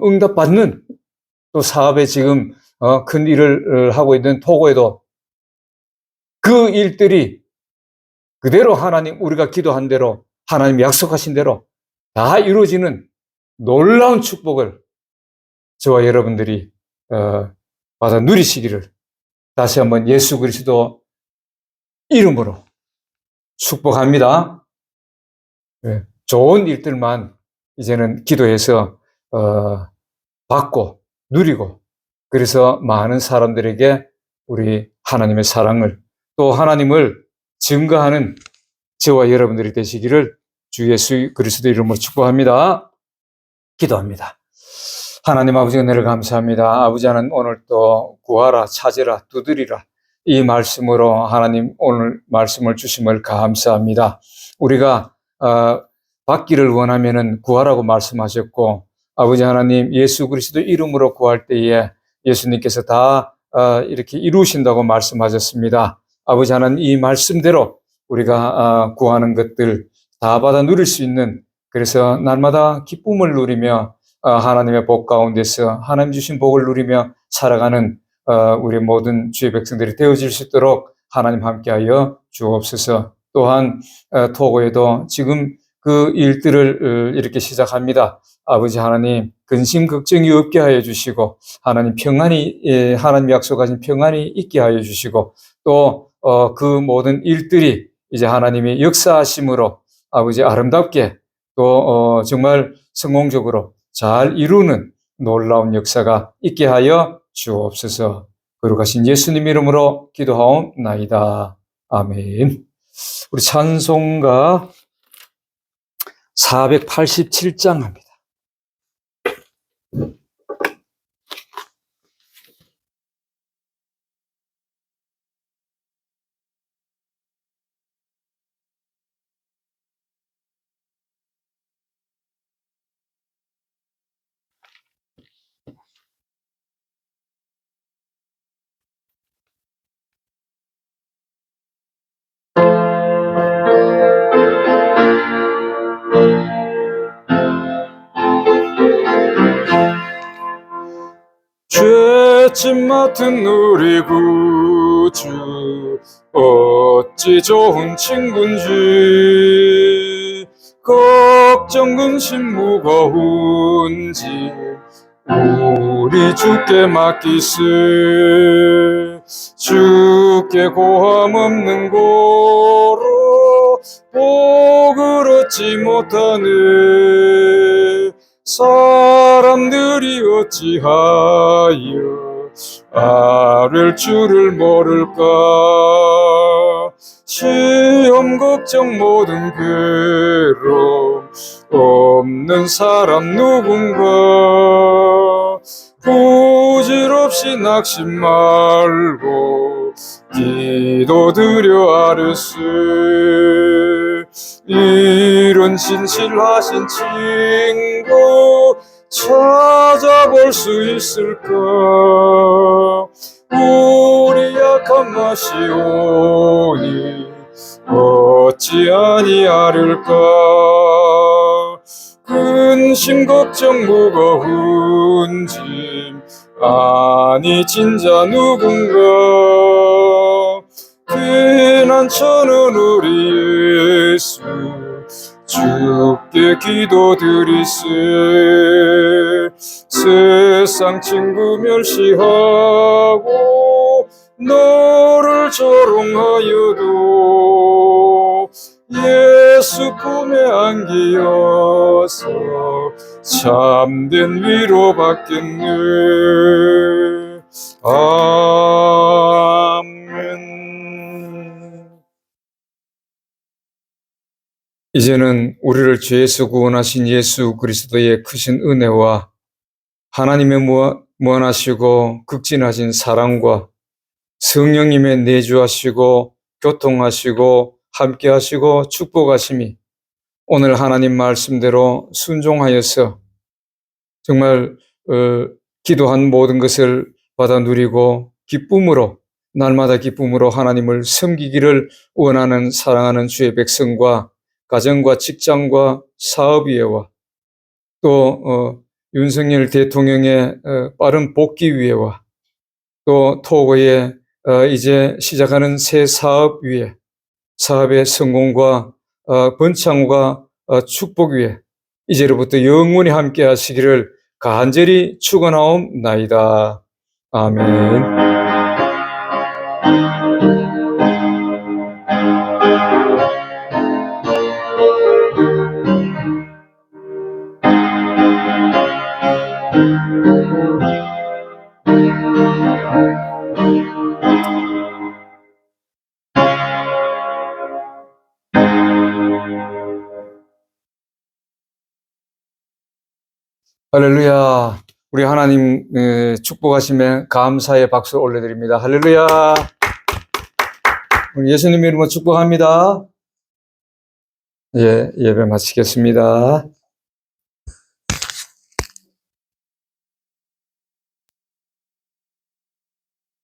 응답받는, 또 사업에 지금 큰 일을 하고 있는 토고에도 그 일들이 그대로 하나님, 우리가 기도한 대로 하나님 약속하신 대로 다 이루어지는 놀라운 축복을 저와 여러분들이 받아 누리시기를 다시 한번 예수 그리스도 이름으로 축복합니다. 네, 좋은 일들만 이제는 기도해서 받고 누리고, 그래서 많은 사람들에게 우리 하나님의 사랑을, 또 하나님을 증거하는 저와 여러분들이 되시기를 주 예수 그리스도 이름으로 축복합니다. 기도합니다. 하나님 아버지 은혜를 감사합니다. 아버지 하나님, 오늘 또 구하라, 찾으라, 두드리라, 이 말씀으로 하나님 오늘 말씀을 주심을 감사합니다. 우리가 받기를 원하면은 구하라고 말씀하셨고, 아버지 하나님 예수 그리스도 이름으로 구할 때에 예수님께서 다 이렇게 이루신다고 말씀하셨습니다. 아버지 하나님, 이 말씀대로 우리가 구하는 것들 다 받아 누릴 수 있는, 그래서 날마다 기쁨을 누리며 하나님의 복 가운데서 하나님 주신 복을 누리며 살아가는 우리 모든 주의 백성들이 되어질 수 있도록 하나님 함께하여 주옵소서. 또한 토고에도 지금 그 일들을 이렇게 시작합니다. 아버지 하나님, 근심 걱정이 없게 하여 주시고 하나님 평안이, 하나님 약속하신 평안이 있게 하여 주시고, 또 그 모든 일들이 이제 하나님의 역사하심으로 아버지 아름답게 또 정말 성공적으로 잘 이루는 놀라운 역사가 있게 하여 주옵소서. 거룩하신 예수님 이름으로 기도하옵나이다. 아멘. 우리 찬송가 487장 합니다. 죄짐 맡은 우리 구주 어찌 좋은 친군지 걱정 근심 무거운지 우리 주께 맡기세. 주께 고함 없는 고로 복을 얻지 못하네. 사람들이 어찌하여 아랠 줄을 모를까. 시험 걱정 모든 괴로움 없는 사람 누군가. 부질없이 낙심 말고 기도드려 아뢰세. 이런 진실하신 친구 찾아볼 수 있을까. 우리 약한 맛이 오니 어찌 아니하릴까. 근심 걱정 무거운 짐 아니 진짜 누군가. 피난처는 우리 예수 주께 기도드리세. 세상 친구 멸시하고 너를 조롱하여도 예수 품에 안기어서 참된 위로 받겠네. 아멘. 이제는 우리를 죄에서 구원하신 예수 그리스도의 크신 은혜와 하나님의 무한하시고 극진하신 사랑과 성령님의 내주하시고 교통하시고 함께하시고 축복하심이 오늘 하나님 말씀대로 순종하여서 정말 기도한 모든 것을 받아 누리고 기쁨으로 날마다 기쁨으로 하나님을 섬기기를 원하는 사랑하는 주의 백성과 가정과 직장과 사업 위에와 또 윤석열 대통령의 빠른 복귀 위에와 또 토고의 이제 시작하는 새 사업 위에 사업의 성공과 번창과 축복 위에 이제로부터 영원히 함께 하시기를 간절히 축원하옵나이다. 아멘. 할렐루야. 우리 하나님 축복하심에 감사의 박수 올려드립니다. 할렐루야. 예수님 이름으로 축복합니다. 예, 예배 마치겠습니다.